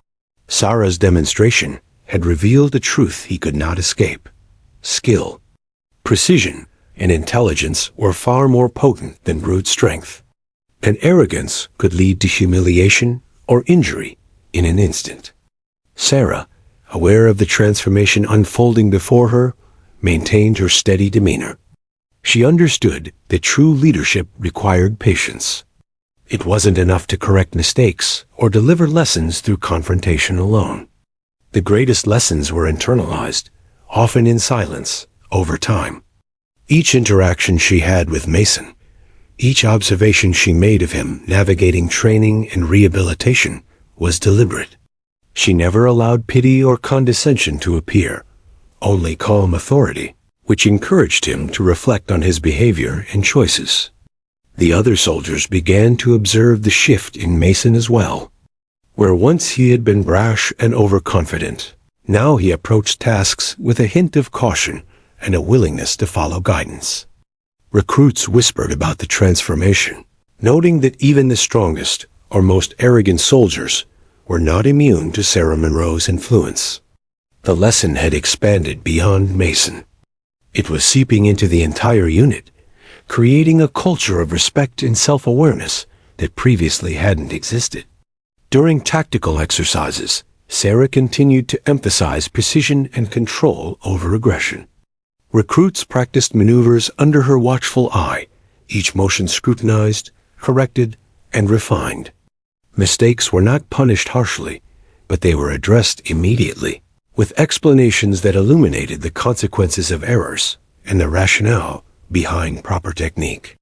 Sarah's demonstration had revealed a truth he could not escape. Skill, precision, and intelligence were far more potent than brute strength, and arrogance could lead to humiliation or injury in an instant. Sarah, aware of the transformation unfolding before her, maintained her steady demeanor. She understood that true leadership required patience. It wasn't enough to correct mistakes or deliver lessons through confrontation alone. The greatest lessons were internalized, often in silence, over time. Each interaction she had with Mason, each observation she made of him navigating training and rehabilitation, was deliberate. She never allowed pity or condescension to appear, only calm authority, which encouraged him to reflect on his behavior and choices. The other soldiers began to observe the shift in Mason as well. Where once he had been brash and overconfident, now he approached tasks with a hint of caution and a willingness to follow guidance. Recruits whispered about the transformation, noting that even the strongest or most arrogant soldiers were not immune to Sarah Monroe's influence. The lesson had expanded beyond Mason. It was seeping into the entire unit, creating a culture of respect and self-awareness that previously hadn't existed. During tactical exercises, Sarah continued to emphasize precision and control over aggression. Recruits practiced maneuvers under her watchful eye, each motion scrutinized, corrected, and refined. Mistakes were not punished harshly, but they were addressed immediately, with explanations that illuminated the consequences of errors and the rationale behind proper technique.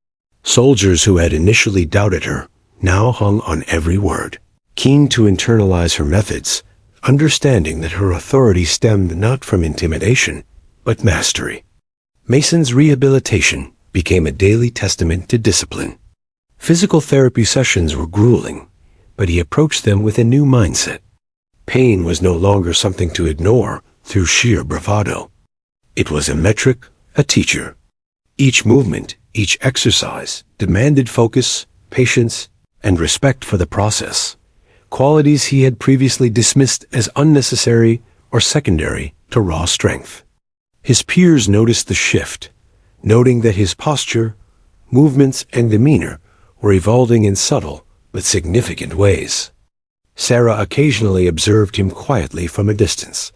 Soldiers who had initially doubted her now hung on every word, keen to internalize her methods, understanding that her authority stemmed not from intimidation, but mastery. Mason's rehabilitation became a daily testament to discipline. Physical therapy sessions were grueling, but he approached them with a new mindset. Pain was no longer something to ignore through sheer bravado. It was a metric, a teacher. Each movement, each exercise demanded focus, patience, and respect for the process, qualities he had previously dismissed as unnecessary or secondary to raw strength. His peers noticed the shift, noting that his posture, movements, and demeanor were evolving in subtle but significant ways. Sarah occasionally observed him quietly from a distance,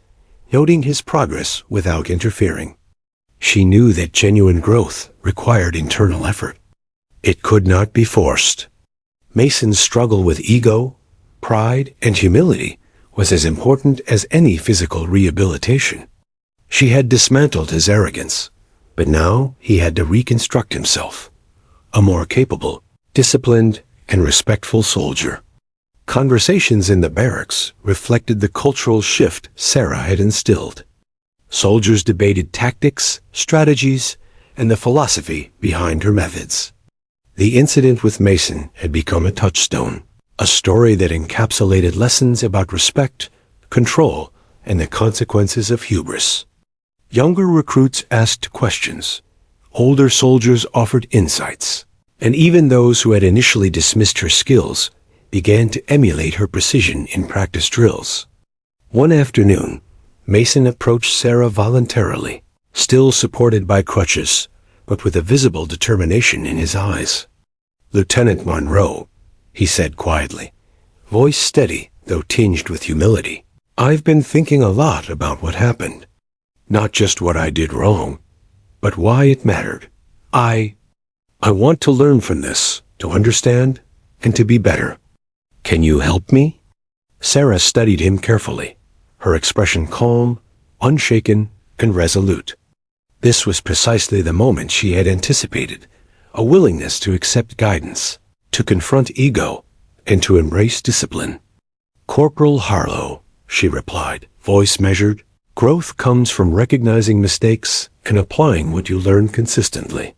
noting his progress without interfering. She knew that genuine growth required internal effort. It could not be forced. Mason's struggle with ego, pride, and humility was as important as any physical rehabilitation. She had dismantled his arrogance, but now he had to reconstruct himself, a more capable, disciplined, and respectful soldier. Conversations in the barracks reflected the cultural shift Sarah had instilled. Soldiers debated tactics, strategies, and the philosophy behind her methods. The incident with Mason had become a touchstone, a story that encapsulated lessons about respect, control, and the consequences of hubris. Younger recruits asked questions. Older soldiers offered insights. And even those who had initially dismissed her skills began to emulate her precision in practice drills. One afternoon, Mason approached Sarah voluntarily, still supported by crutches, but with a visible determination in his eyes. "Lieutenant Monroe," he said quietly, voice steady though tinged with humility, "I've been thinking a lot about what happened. Not just what I did wrong, but why it mattered. I want to learn from this, to understand, and to be better. Can you help me?" Sarah studied him carefully, her expression calm, unshaken, and resolute. This was precisely the moment she had anticipated, a willingness to accept guidance, to confront ego, and to embrace discipline. "Corporal Harlow," she replied, voice measured, "growth comes from recognizing mistakes and applying what you learn consistently.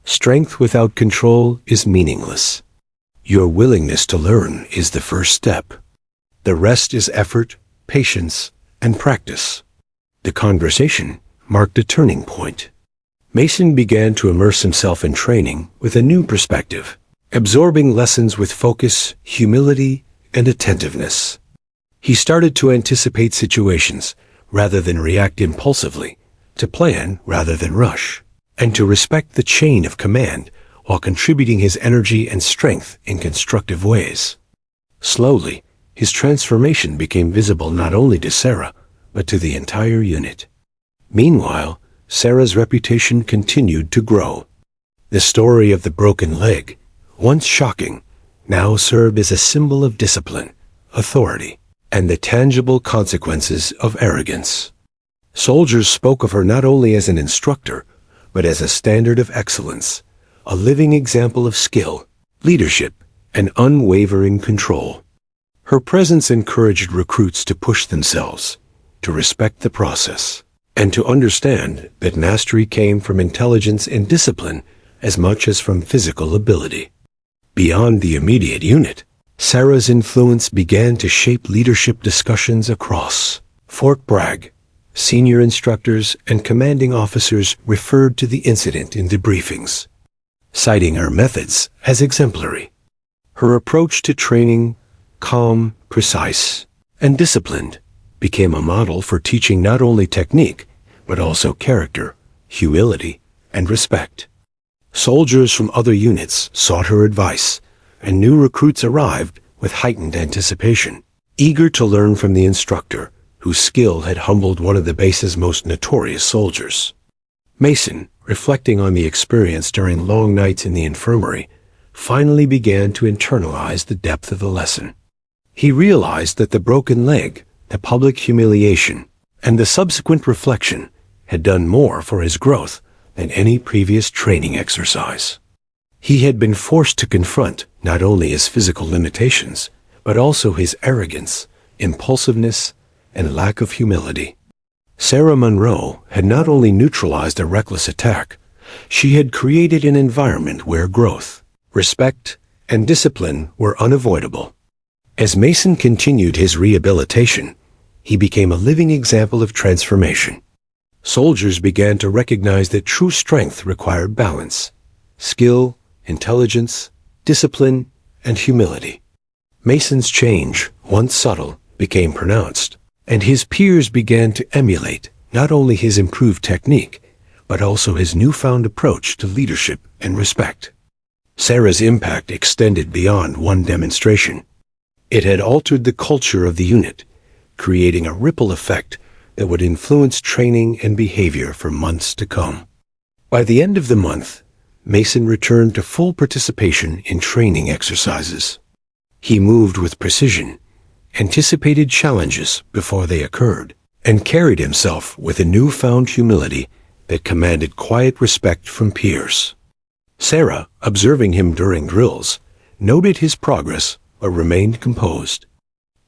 Strength without control is meaningless. Your willingness to learn is the first step. The rest is effort, patience, and practice." The conversation marked a turning point. Mason began to immerse himself in training with a new perspective, absorbing lessons with focus, humility, and attentiveness. He started to anticipate situations rather than react impulsively, to plan rather than rush, and to respect the chain of command while contributing his energy and strength in constructive ways. Slowly, his transformation became visible not only to Sarah, but to the entire unit. Meanwhile, Sarah's reputation continued to grow. The story of the broken leg, once shocking, now served as a symbol of discipline, authority, and the tangible consequences of arrogance. Soldiers spoke of her not only as an instructor, but as a standard of excellence, a living example of skill, leadership, and unwavering control. Her presence encouraged recruits to push themselves, to respect the process, and to understand that mastery came from intelligence and discipline as much as from physical ability. Beyond the immediate unit, Sarah's influence began to shape leadership discussions across Fort Bragg. Senior instructors and commanding officers referred to the incident in debriefings, citing her methods as exemplary. Her approach to training, calm, precise, and disciplined, became a model for teaching not only technique, but also character, humility, and respect. Soldiers from other units sought her advice, and new recruits arrived with heightened anticipation, eager to learn from the instructor, whose skill had humbled one of the base's most notorious soldiers. Mason, reflecting on the experience during long nights in the infirmary, finally began to internalize the depth of the lesson. He realized that the broken leg, the public humiliation, and the subsequent reflection had done more for his growth than any previous training exercise. He had been forced to confront not only his physical limitations, but also his arrogance, impulsiveness, and lack of humility. Sarah Monroe had not only neutralized a reckless attack, she had created an environment where growth, respect, and discipline were unavoidable. As Mason continued his rehabilitation, he became a living example of transformation. Soldiers began to recognize that true strength required balance, skill, intelligence, discipline, and humility. Mason's change, once subtle, became pronounced, and his peers began to emulate not only his improved technique, but also his newfound approach to leadership and respect. Sarah's impact extended beyond one demonstration. It had altered the culture of the unit, creating a ripple effect that would influence training and behavior for months to come. By the end of the month, Mason returned to full participation in training exercises. He moved with precision, anticipated challenges before they occurred, and carried himself with a newfound humility that commanded quiet respect from peers. Sarah, observing him during drills, noted his progress but remained composed,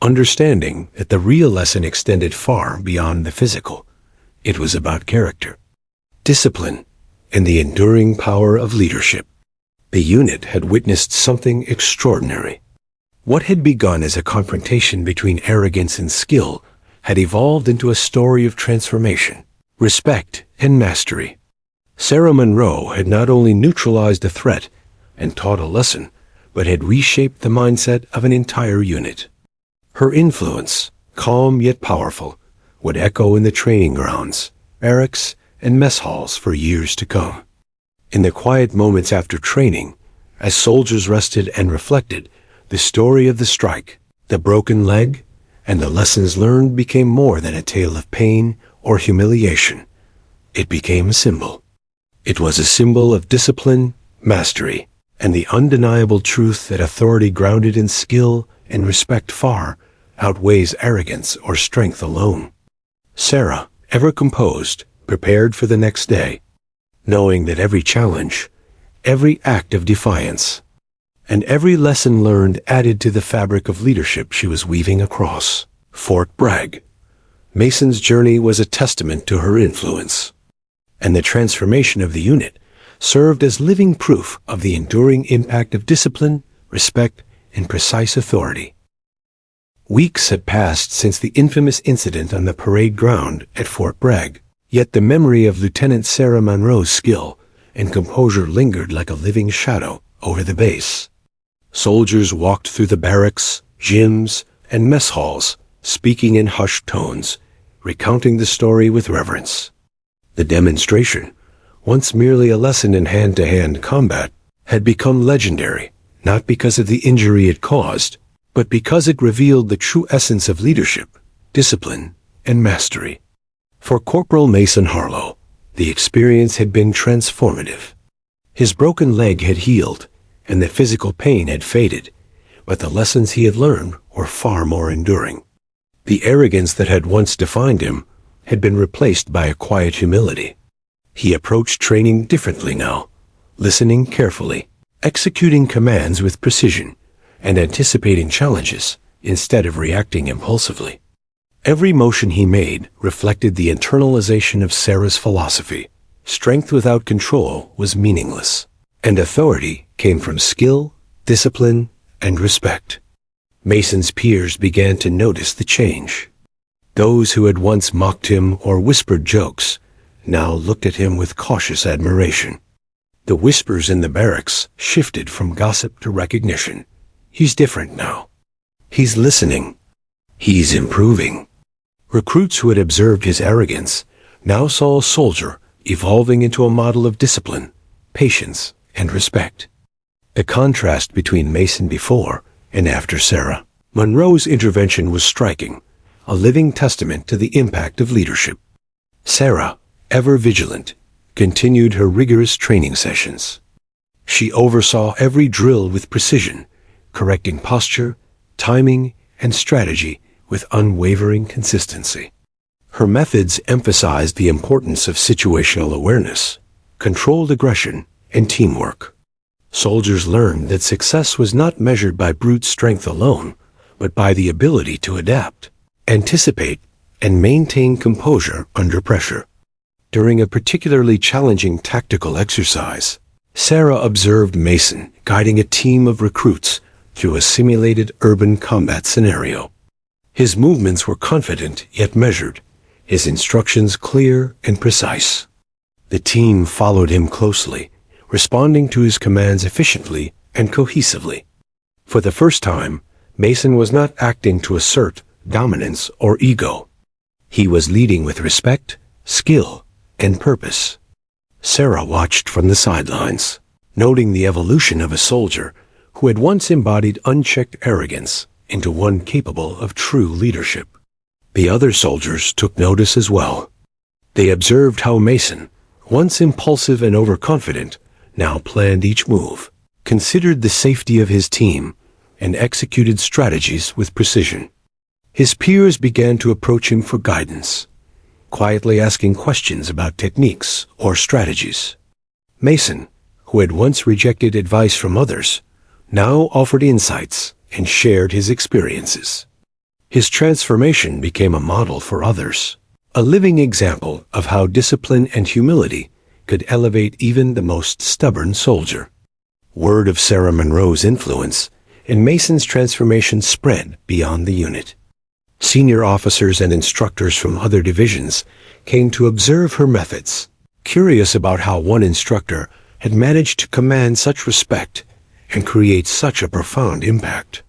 understanding that the real lesson extended far beyond the physical. It was about character, discipline, and the enduring power of leadership. The unit had witnessed something extraordinary. What had begun as a confrontation between arrogance and skill had evolved into a story of transformation, respect, and mastery. Sarah Monroe had not only neutralized a threat and taught a lesson, but had reshaped the mindset of an entire unit. Her influence, calm yet powerful, would echo in the training grounds, barracks, and mess halls for years to come. In the quiet moments after training, as soldiers rested and reflected, the story of the strike, the broken leg, and the lessons learned became more than a tale of pain or humiliation. It became a symbol. It was a symbol of discipline, mastery, and the undeniable truth that authority grounded in skill and respect far outweighs arrogance or strength alone. Sarah, ever composed, prepared for the next day, knowing that every challenge, every act of defiance, and every lesson learned added to the fabric of leadership she was weaving across Fort Bragg. Mason's journey was a testament to her influence, and the transformation of the unit served as living proof of the enduring impact of discipline, respect, and precise authority. Weeks had passed since the infamous incident on the parade ground at Fort Bragg, yet the memory of Lieutenant Sarah Monroe's skill and composure lingered like a living shadow over the base. Soldiers walked through the barracks, gyms, and mess halls, speaking in hushed tones, recounting the story with reverence. The demonstration, once merely a lesson in hand-to-hand combat, had become legendary, not because of the injury it caused, but because it revealed the true essence of leadership, discipline, and mastery. For Corporal Mason Harlow, the experience had been transformative. His broken leg had healed, and the physical pain had faded, but the lessons he had learned were far more enduring. The arrogance that had once defined him had been replaced by a quiet humility. He approached training differently now, listening carefully, executing commands with precision, and anticipating challenges instead of reacting impulsively. Every motion he made reflected the internalization of Sarah's philosophy. Strength without control was meaningless, and authority came from skill, discipline, and respect. Mason's peers began to notice the change. Those who had once mocked him or whispered jokes now looked at him with cautious admiration. The whispers in the barracks shifted from gossip to recognition. He's different now. He's listening. He's improving. Recruits who had observed his arrogance now saw a soldier evolving into a model of discipline, patience, and respect. The contrast between Mason before and after Sarah Monroe's intervention was striking, a living testament to the impact of leadership. Sarah, ever vigilant, continued her rigorous training sessions. She oversaw every drill with precision, correcting posture, timing, and strategy with unwavering consistency. Her methods emphasized the importance of situational awareness, controlled aggression, and teamwork. Soldiers learned that success was not measured by brute strength alone, but by the ability to adapt, anticipate, and maintain composure under pressure. During a particularly challenging tactical exercise, Sarah observed Mason guiding a team of recruits through a simulated urban combat scenario. His movements were confident yet measured, his instructions clear and precise. The team followed him closely, responding to his commands efficiently and cohesively. For the first time, Mason was not acting to assert dominance or ego. He was leading with respect, skill, and purpose. Sarah watched from the sidelines, noting the evolution of a soldier who had once embodied unchecked arrogance into one capable of true leadership. The other soldiers took notice as well. They observed how Mason, once impulsive and overconfident, now planned each move, considered the safety of his team, and executed strategies with precision. His peers began to approach him for guidance, quietly asking questions about techniques or strategies. Mason, who had once rejected advice from others, now offered insights and shared his experiences. His transformation became a model for others, a living example of how discipline and humility could elevate even the most stubborn soldier. Word of Sarah Monroe's influence and Mason's transformation spread beyond the unit. Senior officers and instructors from other divisions came to observe her methods, curious about how one instructor had managed to command such respect and create such a profound impact.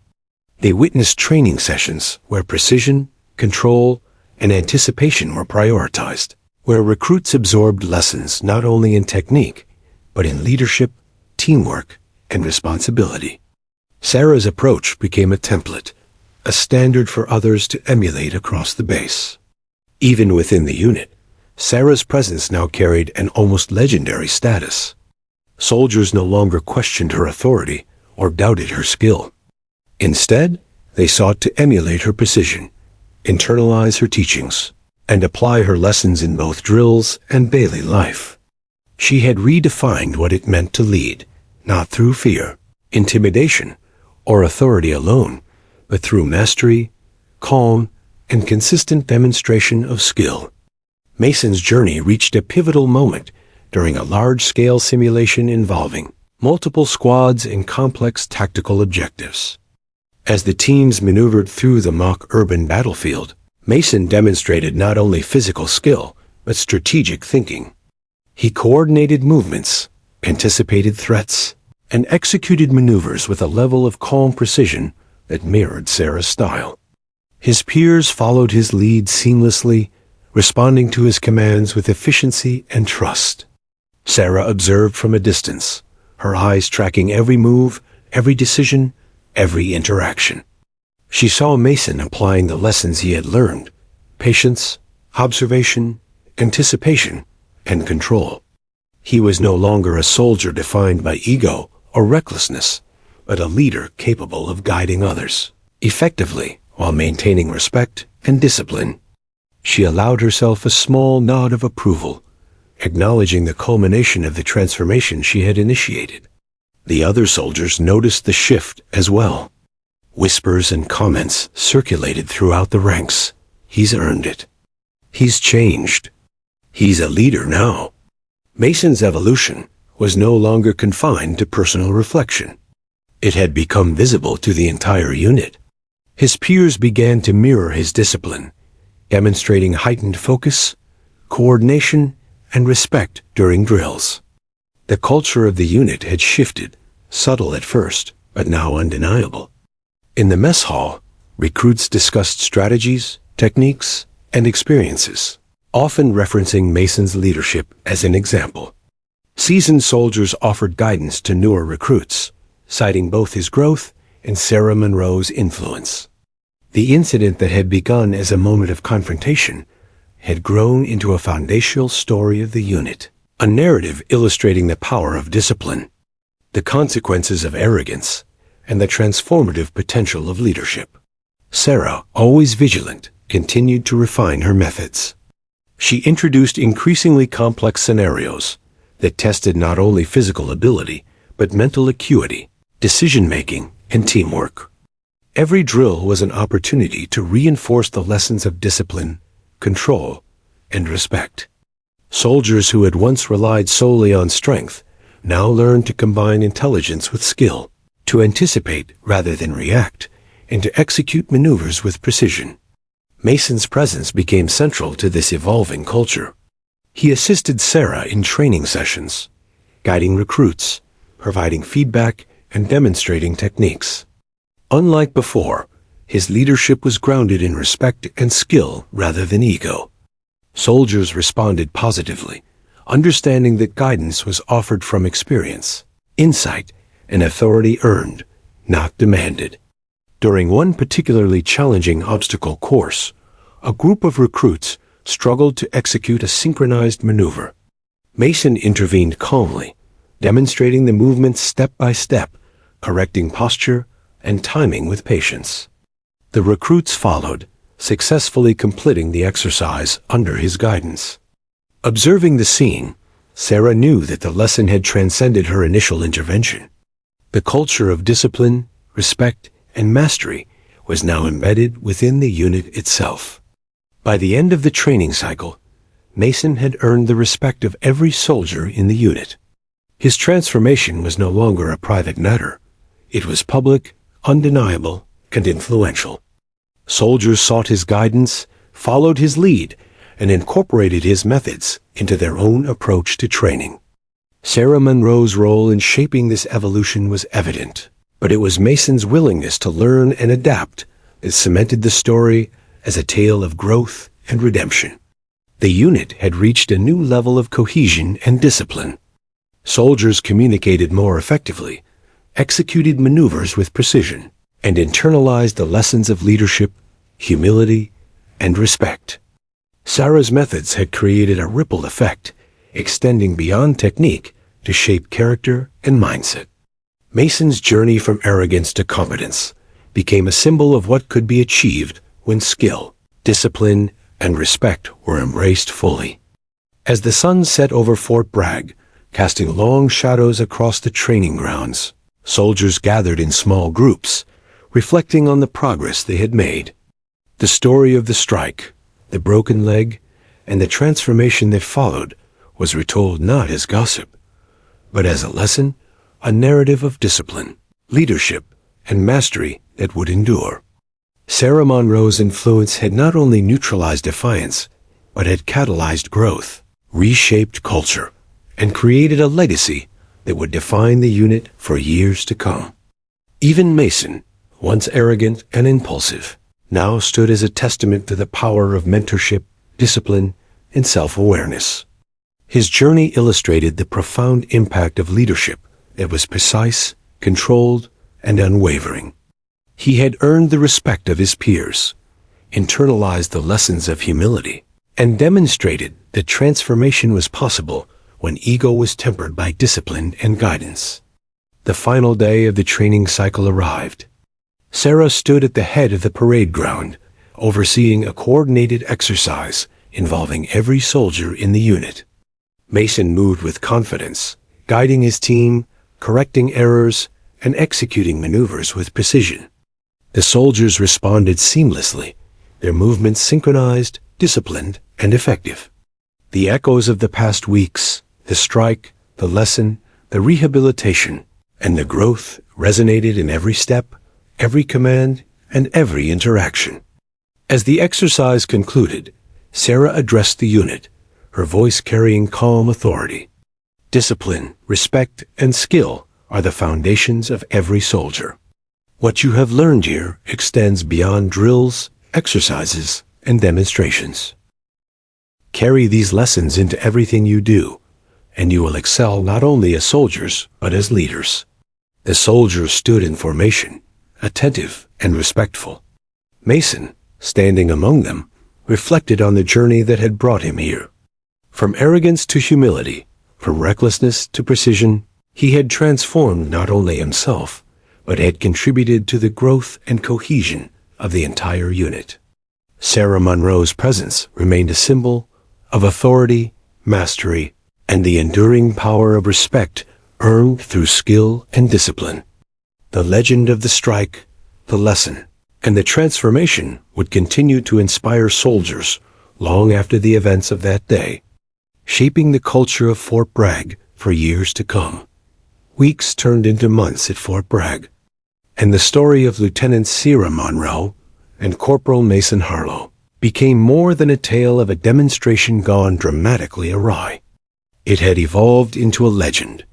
They witnessed training sessions where precision, control, and anticipation were prioritized, where recruits absorbed lessons not only in technique, but in leadership, teamwork, and responsibility. Sarah's approach became a template, a standard for others to emulate across the base. Even within the unit, Sarah's presence now carried an almost legendary status. Soldiers no longer questioned her authority or doubted her skill. Instead, they sought to emulate her precision, internalize her teachings, and apply her lessons in both drills and daily life. She had redefined what it meant to lead, not through fear, intimidation, or authority alone, but through mastery, calm, and consistent demonstration of skill. Mason's journey reached a pivotal moment during a large-scale simulation involving multiple squads and complex tactical objectives. As the teams maneuvered through the mock urban battlefield, Mason demonstrated not only physical skill, but strategic thinking. He coordinated movements, anticipated threats, and executed maneuvers with a level of calm precision that mirrored Sarah's style. His peers followed his lead seamlessly, responding to his commands with efficiency and trust. Sarah observed from a distance, her eyes tracking every move, every decision, every interaction. She saw Mason applying the lessons he had learned: patience, observation, anticipation, and control. He was no longer a soldier defined by ego or recklessness, but a leader capable of guiding others effectively while maintaining respect and discipline. She allowed herself a small nod of approval, acknowledging the culmination of the transformation she had initiated. The other soldiers noticed the shift as well. Whispers and comments circulated throughout the ranks. He's earned it. He's changed. He's a leader now. Mason's evolution was no longer confined to personal reflection. It had become visible to the entire unit. His peers began to mirror his discipline, demonstrating heightened focus, coordination, and respect during drills. The culture of the unit had shifted, subtle at first, but now undeniable. In the mess hall, recruits discussed strategies, techniques, and experiences, often referencing Mason's leadership as an example. Seasoned soldiers offered guidance to newer recruits, citing both his growth and Sarah Monroe's influence. The incident that had begun as a moment of confrontation had grown into a foundational story of the unit, a narrative illustrating the power of discipline, the consequences of arrogance, and the transformative potential of leadership. Sarah, always vigilant, continued to refine her methods. She introduced increasingly complex scenarios that tested not only physical ability, but mental acuity, decision-making, and teamwork. Every drill was an opportunity to reinforce the lessons of discipline, control, and respect. Soldiers who had once relied solely on strength now learned to combine intelligence with skill, to anticipate rather than react, and to execute maneuvers with precision. Mason's presence became central to this evolving culture. He assisted Sarah in training sessions, guiding recruits, providing feedback, and demonstrating techniques. Unlike before, his leadership was grounded in respect and skill rather than ego. Soldiers responded positively, understanding that guidance was offered from experience, insight, and authority earned, not demanded. During one particularly challenging obstacle course, a group of recruits struggled to execute a synchronized maneuver. Mason intervened calmly, demonstrating the movements step by step, correcting posture and timing with patience. The recruits followed, successfully completing the exercise under his guidance. Observing the scene, Sarah knew that the lesson had transcended her initial intervention. The culture of discipline, respect, and mastery was now embedded within the unit itself. By the end of the training cycle, Mason had earned the respect of every soldier in the unit. His transformation was no longer a private matter. It was public, undeniable, and influential. Soldiers sought his guidance, followed his lead, and incorporated his methods into their own approach to training. Sarah Monroe's role in shaping this evolution was evident, but it was Mason's willingness to learn and adapt that cemented the story as a tale of growth and redemption. The unit had reached a new level of cohesion and discipline. Soldiers communicated more effectively, executed maneuvers with precision, and internalized the lessons of leadership, humility, and respect. Sarah's methods had created a ripple effect, extending beyond technique to shape character and mindset. Mason's journey from arrogance to competence became a symbol of what could be achieved when skill, discipline, and respect were embraced fully. As the sun set over Fort Bragg, casting long shadows across the training grounds, soldiers gathered in small groups, reflecting on the progress they had made. The story of the strike, the broken leg, and the transformation that followed was retold not as gossip, but as a lesson, a narrative of discipline, leadership, and mastery that would endure. Sarah Monroe's influence had not only neutralized defiance, but had catalyzed growth, reshaped culture, and created a legacy that would define the unit for years to come. Even Mason, once arrogant and impulsive, now stood as a testament to the power of mentorship, discipline, and self-awareness. His journey illustrated the profound impact of leadership that was precise, controlled, and unwavering. He had earned the respect of his peers, internalized the lessons of humility, and demonstrated that transformation was possible when ego was tempered by discipline and guidance. The final day of the training cycle arrived. Sarah stood at the head of the parade ground, overseeing a coordinated exercise involving every soldier in the unit. Mason moved with confidence, guiding his team, correcting errors, and executing maneuvers with precision. The soldiers responded seamlessly, their movements synchronized, disciplined, and effective. The echoes of the past weeks, the strike, the lesson, the rehabilitation, and the growth resonated in every step, every command, and every interaction. As the exercise concluded, Sarah addressed the unit, her voice carrying calm authority. Discipline, respect, and skill are the foundations of every soldier. What you have learned here extends beyond drills, exercises, and demonstrations. Carry these lessons into everything you do, and you will excel not only as soldiers, but as leaders. The soldiers stood in formation, attentive and respectful. Mason, standing among them, reflected on the journey that had brought him here. From arrogance to humility, from recklessness to precision, he had transformed not only himself, but had contributed to the growth and cohesion of the entire unit. Sarah Monroe's presence remained a symbol of authority, mastery, and the enduring power of respect earned through skill and discipline. The legend of the strike, the lesson, and the transformation would continue to inspire soldiers long after the events of that day, shaping the culture of Fort Bragg for years to come. Weeks turned into months at Fort Bragg, and the story of Lieutenant Sarah Monroe and Corporal Mason Harlow became more than a tale of a demonstration gone dramatically awry. It had evolved into a legend,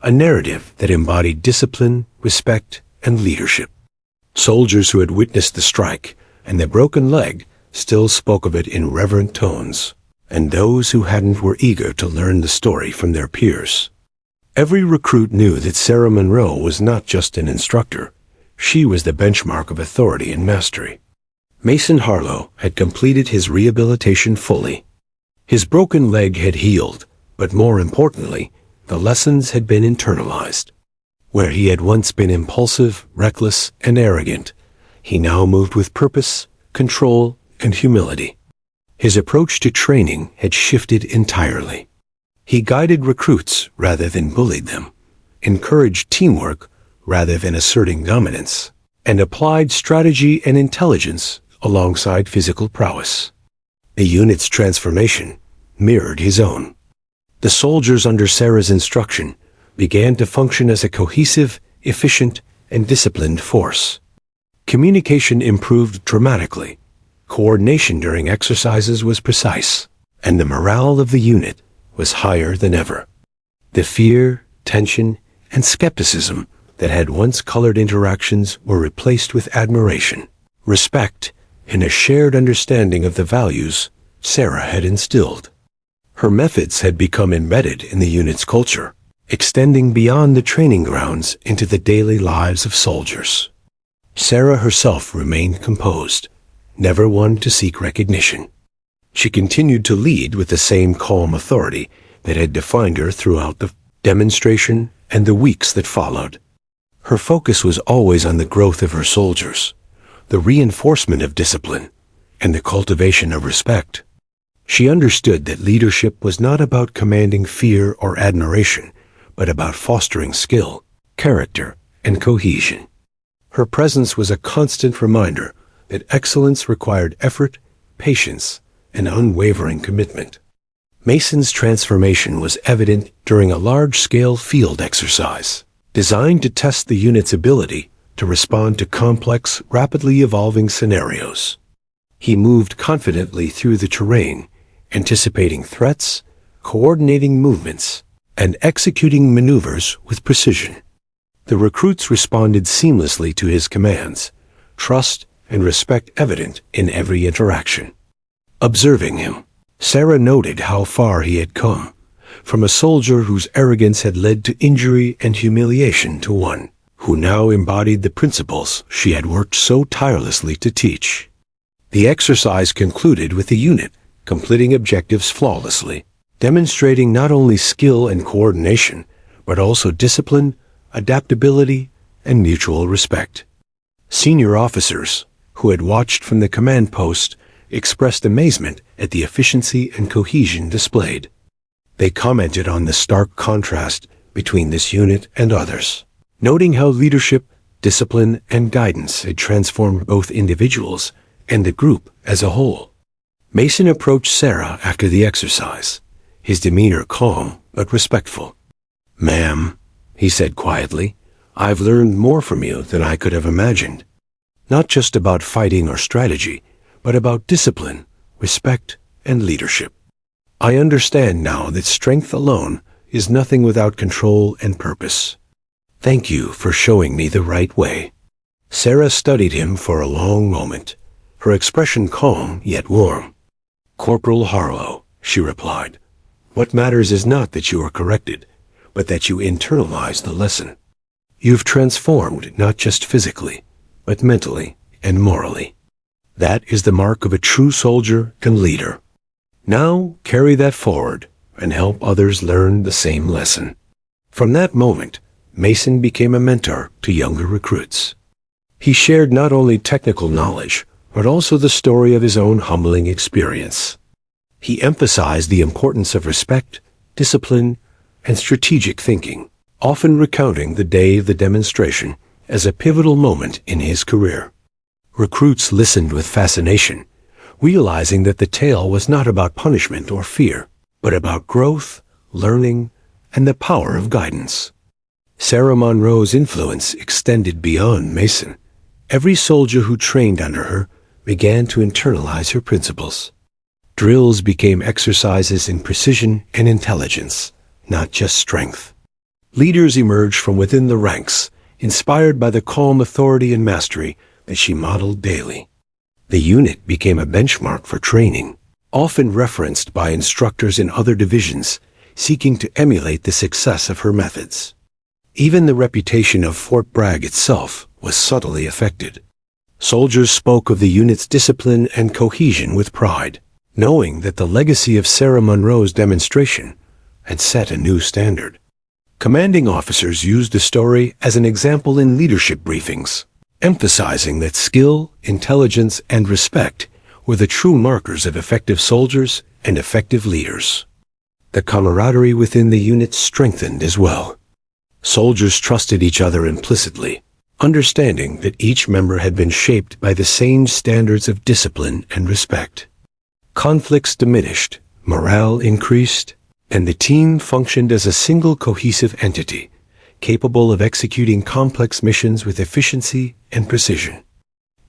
a narrative that embodied discipline, respect, and leadership. Soldiers who had witnessed the strike and the broken leg still spoke of it in reverent tones, and those who hadn't were eager to learn the story from their peers. Every recruit knew that Sarah Monroe was not just an instructor. She was the benchmark of authority and mastery. Mason Harlow had completed his rehabilitation fully. His broken leg had healed, but more importantly, the lessons had been internalized. Where he had once been impulsive, reckless, and arrogant, he now moved with purpose, control, and humility. His approach to training had shifted entirely. He guided recruits rather than bullied them, encouraged teamwork rather than asserting dominance, and applied strategy and intelligence alongside physical prowess. The unit's transformation mirrored his own. The soldiers under Sarah's instruction began to function as a cohesive, efficient, and disciplined force. Communication improved dramatically. Coordination during exercises was precise, and the morale of the unit was higher than ever. The fear, tension, and skepticism that had once colored interactions were replaced with admiration, respect, and a shared understanding of the values Sarah had instilled. Her methods had become embedded in the unit's culture, extending beyond the training grounds into the daily lives of soldiers. Sarah herself remained composed, never one to seek recognition. She continued to lead with the same calm authority that had defined her throughout the demonstration and the weeks that followed. Her focus was always on the growth of her soldiers, the reinforcement of discipline, and the cultivation of respect. She understood that leadership was not about commanding fear or admiration, but about fostering skill, character, and cohesion. Her presence was a constant reminder that excellence required effort, patience, and unwavering commitment. Mason's transformation was evident during a large-scale field exercise, designed to test the unit's ability to respond to complex, rapidly evolving scenarios. He moved confidently through the terrain, anticipating threats, coordinating movements, and executing maneuvers with precision. The recruits responded seamlessly to his commands, trust and respect evident in every interaction. Observing him, Sarah noted how far he had come, from a soldier whose arrogance had led to injury and humiliation to one who now embodied the principles she had worked so tirelessly to teach. The exercise concluded with the unit completing objectives flawlessly, demonstrating not only skill and coordination, but also discipline, adaptability, and mutual respect. Senior officers, who had watched from the command post, expressed amazement at the efficiency and cohesion displayed. They commented on the stark contrast between this unit and others, noting how leadership, discipline, and guidance had transformed both individuals and the group as a whole. Mason approached Sarah after the exercise, his demeanor calm but respectful. "Ma'am," he said quietly, "I've learned more from you than I could have imagined. Not just about fighting or strategy, but about discipline, respect, and leadership. I understand now that strength alone is nothing without control and purpose. Thank you for showing me the right way." Sarah studied him for a long moment, her expression calm yet warm. "Corporal Harlow," she replied, "what matters is not that you are corrected, but that you internalize the lesson. You've transformed not just physically, but mentally and morally. That is the mark of a true soldier and leader. Now carry that forward and help others learn the same lesson." From that moment, Mason became a mentor to younger recruits. He shared not only technical knowledge, but also the story of his own humbling experience. He emphasized the importance of respect, discipline, and strategic thinking, often recounting the day of the demonstration as a pivotal moment in his career. Recruits listened with fascination, realizing that the tale was not about punishment or fear, but about growth, learning, and the power of guidance. Sarah Monroe's influence extended beyond Mason. Every soldier who trained under her began to internalize her principles. Drills became exercises in precision and intelligence, not just strength. Leaders emerged from within the ranks, inspired by the calm authority and mastery that she modeled daily. The unit became a benchmark for training, often referenced by instructors in other divisions seeking to emulate the success of her methods. Even the reputation of Fort Bragg itself was subtly affected. Soldiers spoke of the unit's discipline and cohesion with pride, knowing that the legacy of Sarah Monroe's demonstration had set a new standard. Commanding officers used the story as an example in leadership briefings, emphasizing that skill, intelligence, and respect were the true markers of effective soldiers and effective leaders. The camaraderie within the unit strengthened as well. Soldiers trusted each other implicitly, understanding that each member had been shaped by the same standards of discipline and respect. Conflicts diminished, morale increased, and the team functioned as a single cohesive entity, capable of executing complex missions with efficiency and precision.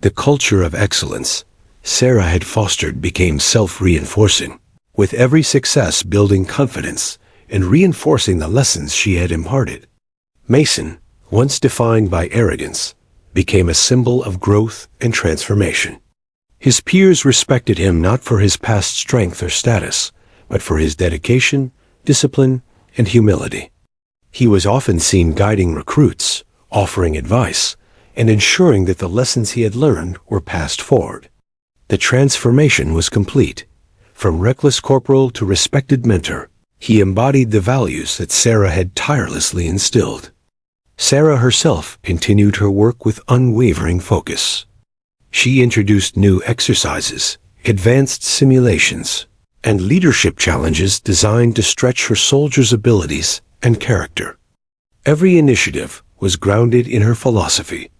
The culture of excellence Sarah had fostered became self-reinforcing, with every success building confidence and reinforcing the lessons she had imparted. Mason, once defined by arrogance, became a symbol of growth and transformation. His peers respected him not for his past strength or status, but for his dedication, discipline, and humility. He was often seen guiding recruits, offering advice, and ensuring that the lessons he had learned were passed forward. The transformation was complete. From reckless corporal to respected mentor, he embodied the values that Sarah had tirelessly instilled. Sarah herself continued her work with unwavering focus. She introduced new exercises, advanced simulations, and leadership challenges designed to stretch her soldiers' abilities and character. Every initiative was grounded in her philosophy.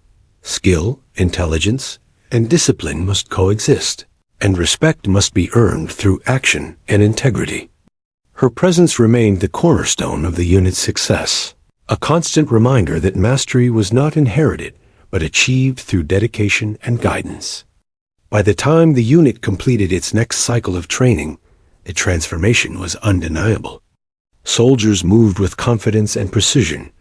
Skill, intelligence, and discipline must coexist, and respect must be earned through action and integrity. Her presence remained the cornerstone of the unit's success, a constant reminder that mastery was not inherited, but achieved through dedication and guidance. By the time the unit completed its next cycle of training, the transformation was undeniable. Soldiers moved with confidence and precision,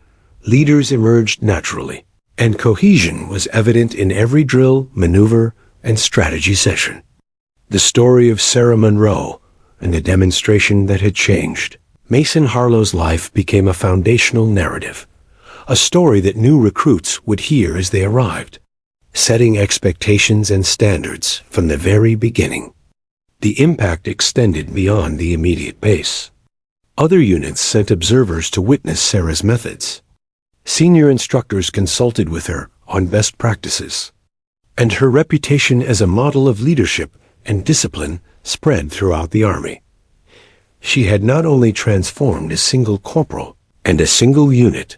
leaders emerged naturally, and cohesion was evident in every drill, maneuver, and strategy session. The story of Sarah Monroe and the demonstration that had changed Mason Harlow's life became a foundational narrative, a story that new recruits would hear as they arrived, setting expectations and standards from the very beginning. The impact extended beyond the immediate base. Other units sent observers to witness Sarah's methods. Senior instructors consulted with her on best practices, and her reputation as a model of leadership and discipline spread throughout the Army. She had not only transformed a single corporal and a single unit,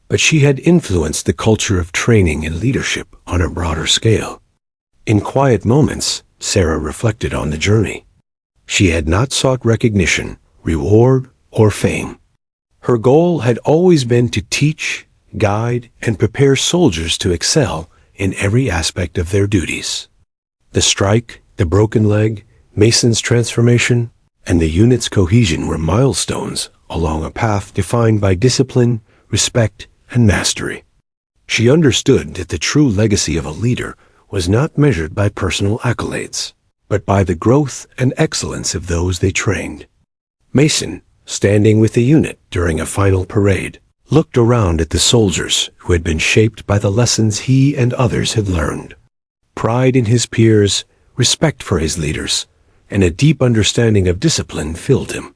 but she had influenced the culture of training and leadership on a broader scale. In quiet moments, Sarah reflected on the journey. She had not sought recognition, reward, or fame. Her goal had always been to teach, guide, and prepare soldiers to excel in every aspect of their duties. The strike, the broken leg, Mason's transformation, and the unit's cohesion were milestones along a path defined by discipline, respect, and mastery. She understood that the true legacy of a leader was not measured by personal accolades, but by the growth and excellence of those they trained. Mason, standing with the unit during a final parade, looked around at the soldiers who had been shaped by the lessons he and others had learned. Pride in his peers, respect for his leaders, and a deep understanding of discipline filled him.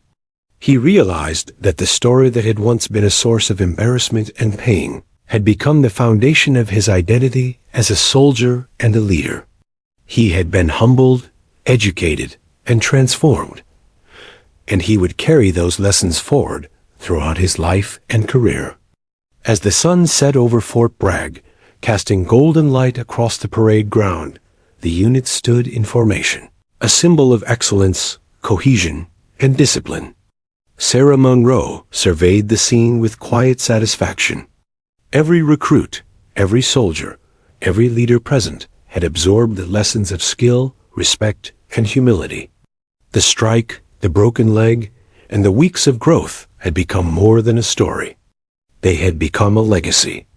He realized that the story that had once been a source of embarrassment and pain had become the foundation of his identity as a soldier and a leader. He had been humbled, educated, and transformed, and he would carry those lessons forward throughout his life and career. As the sun set over Fort Bragg, casting golden light across the parade ground, the unit stood in formation. a symbol of excellence, cohesion, and discipline. Sarah Monroe surveyed the scene with quiet satisfaction. Every recruit, every soldier, every leader present had absorbed the lessons of skill, respect, and humility. The strike, the broken leg, and the weeks of growth had become more than a story. They had become a legacy.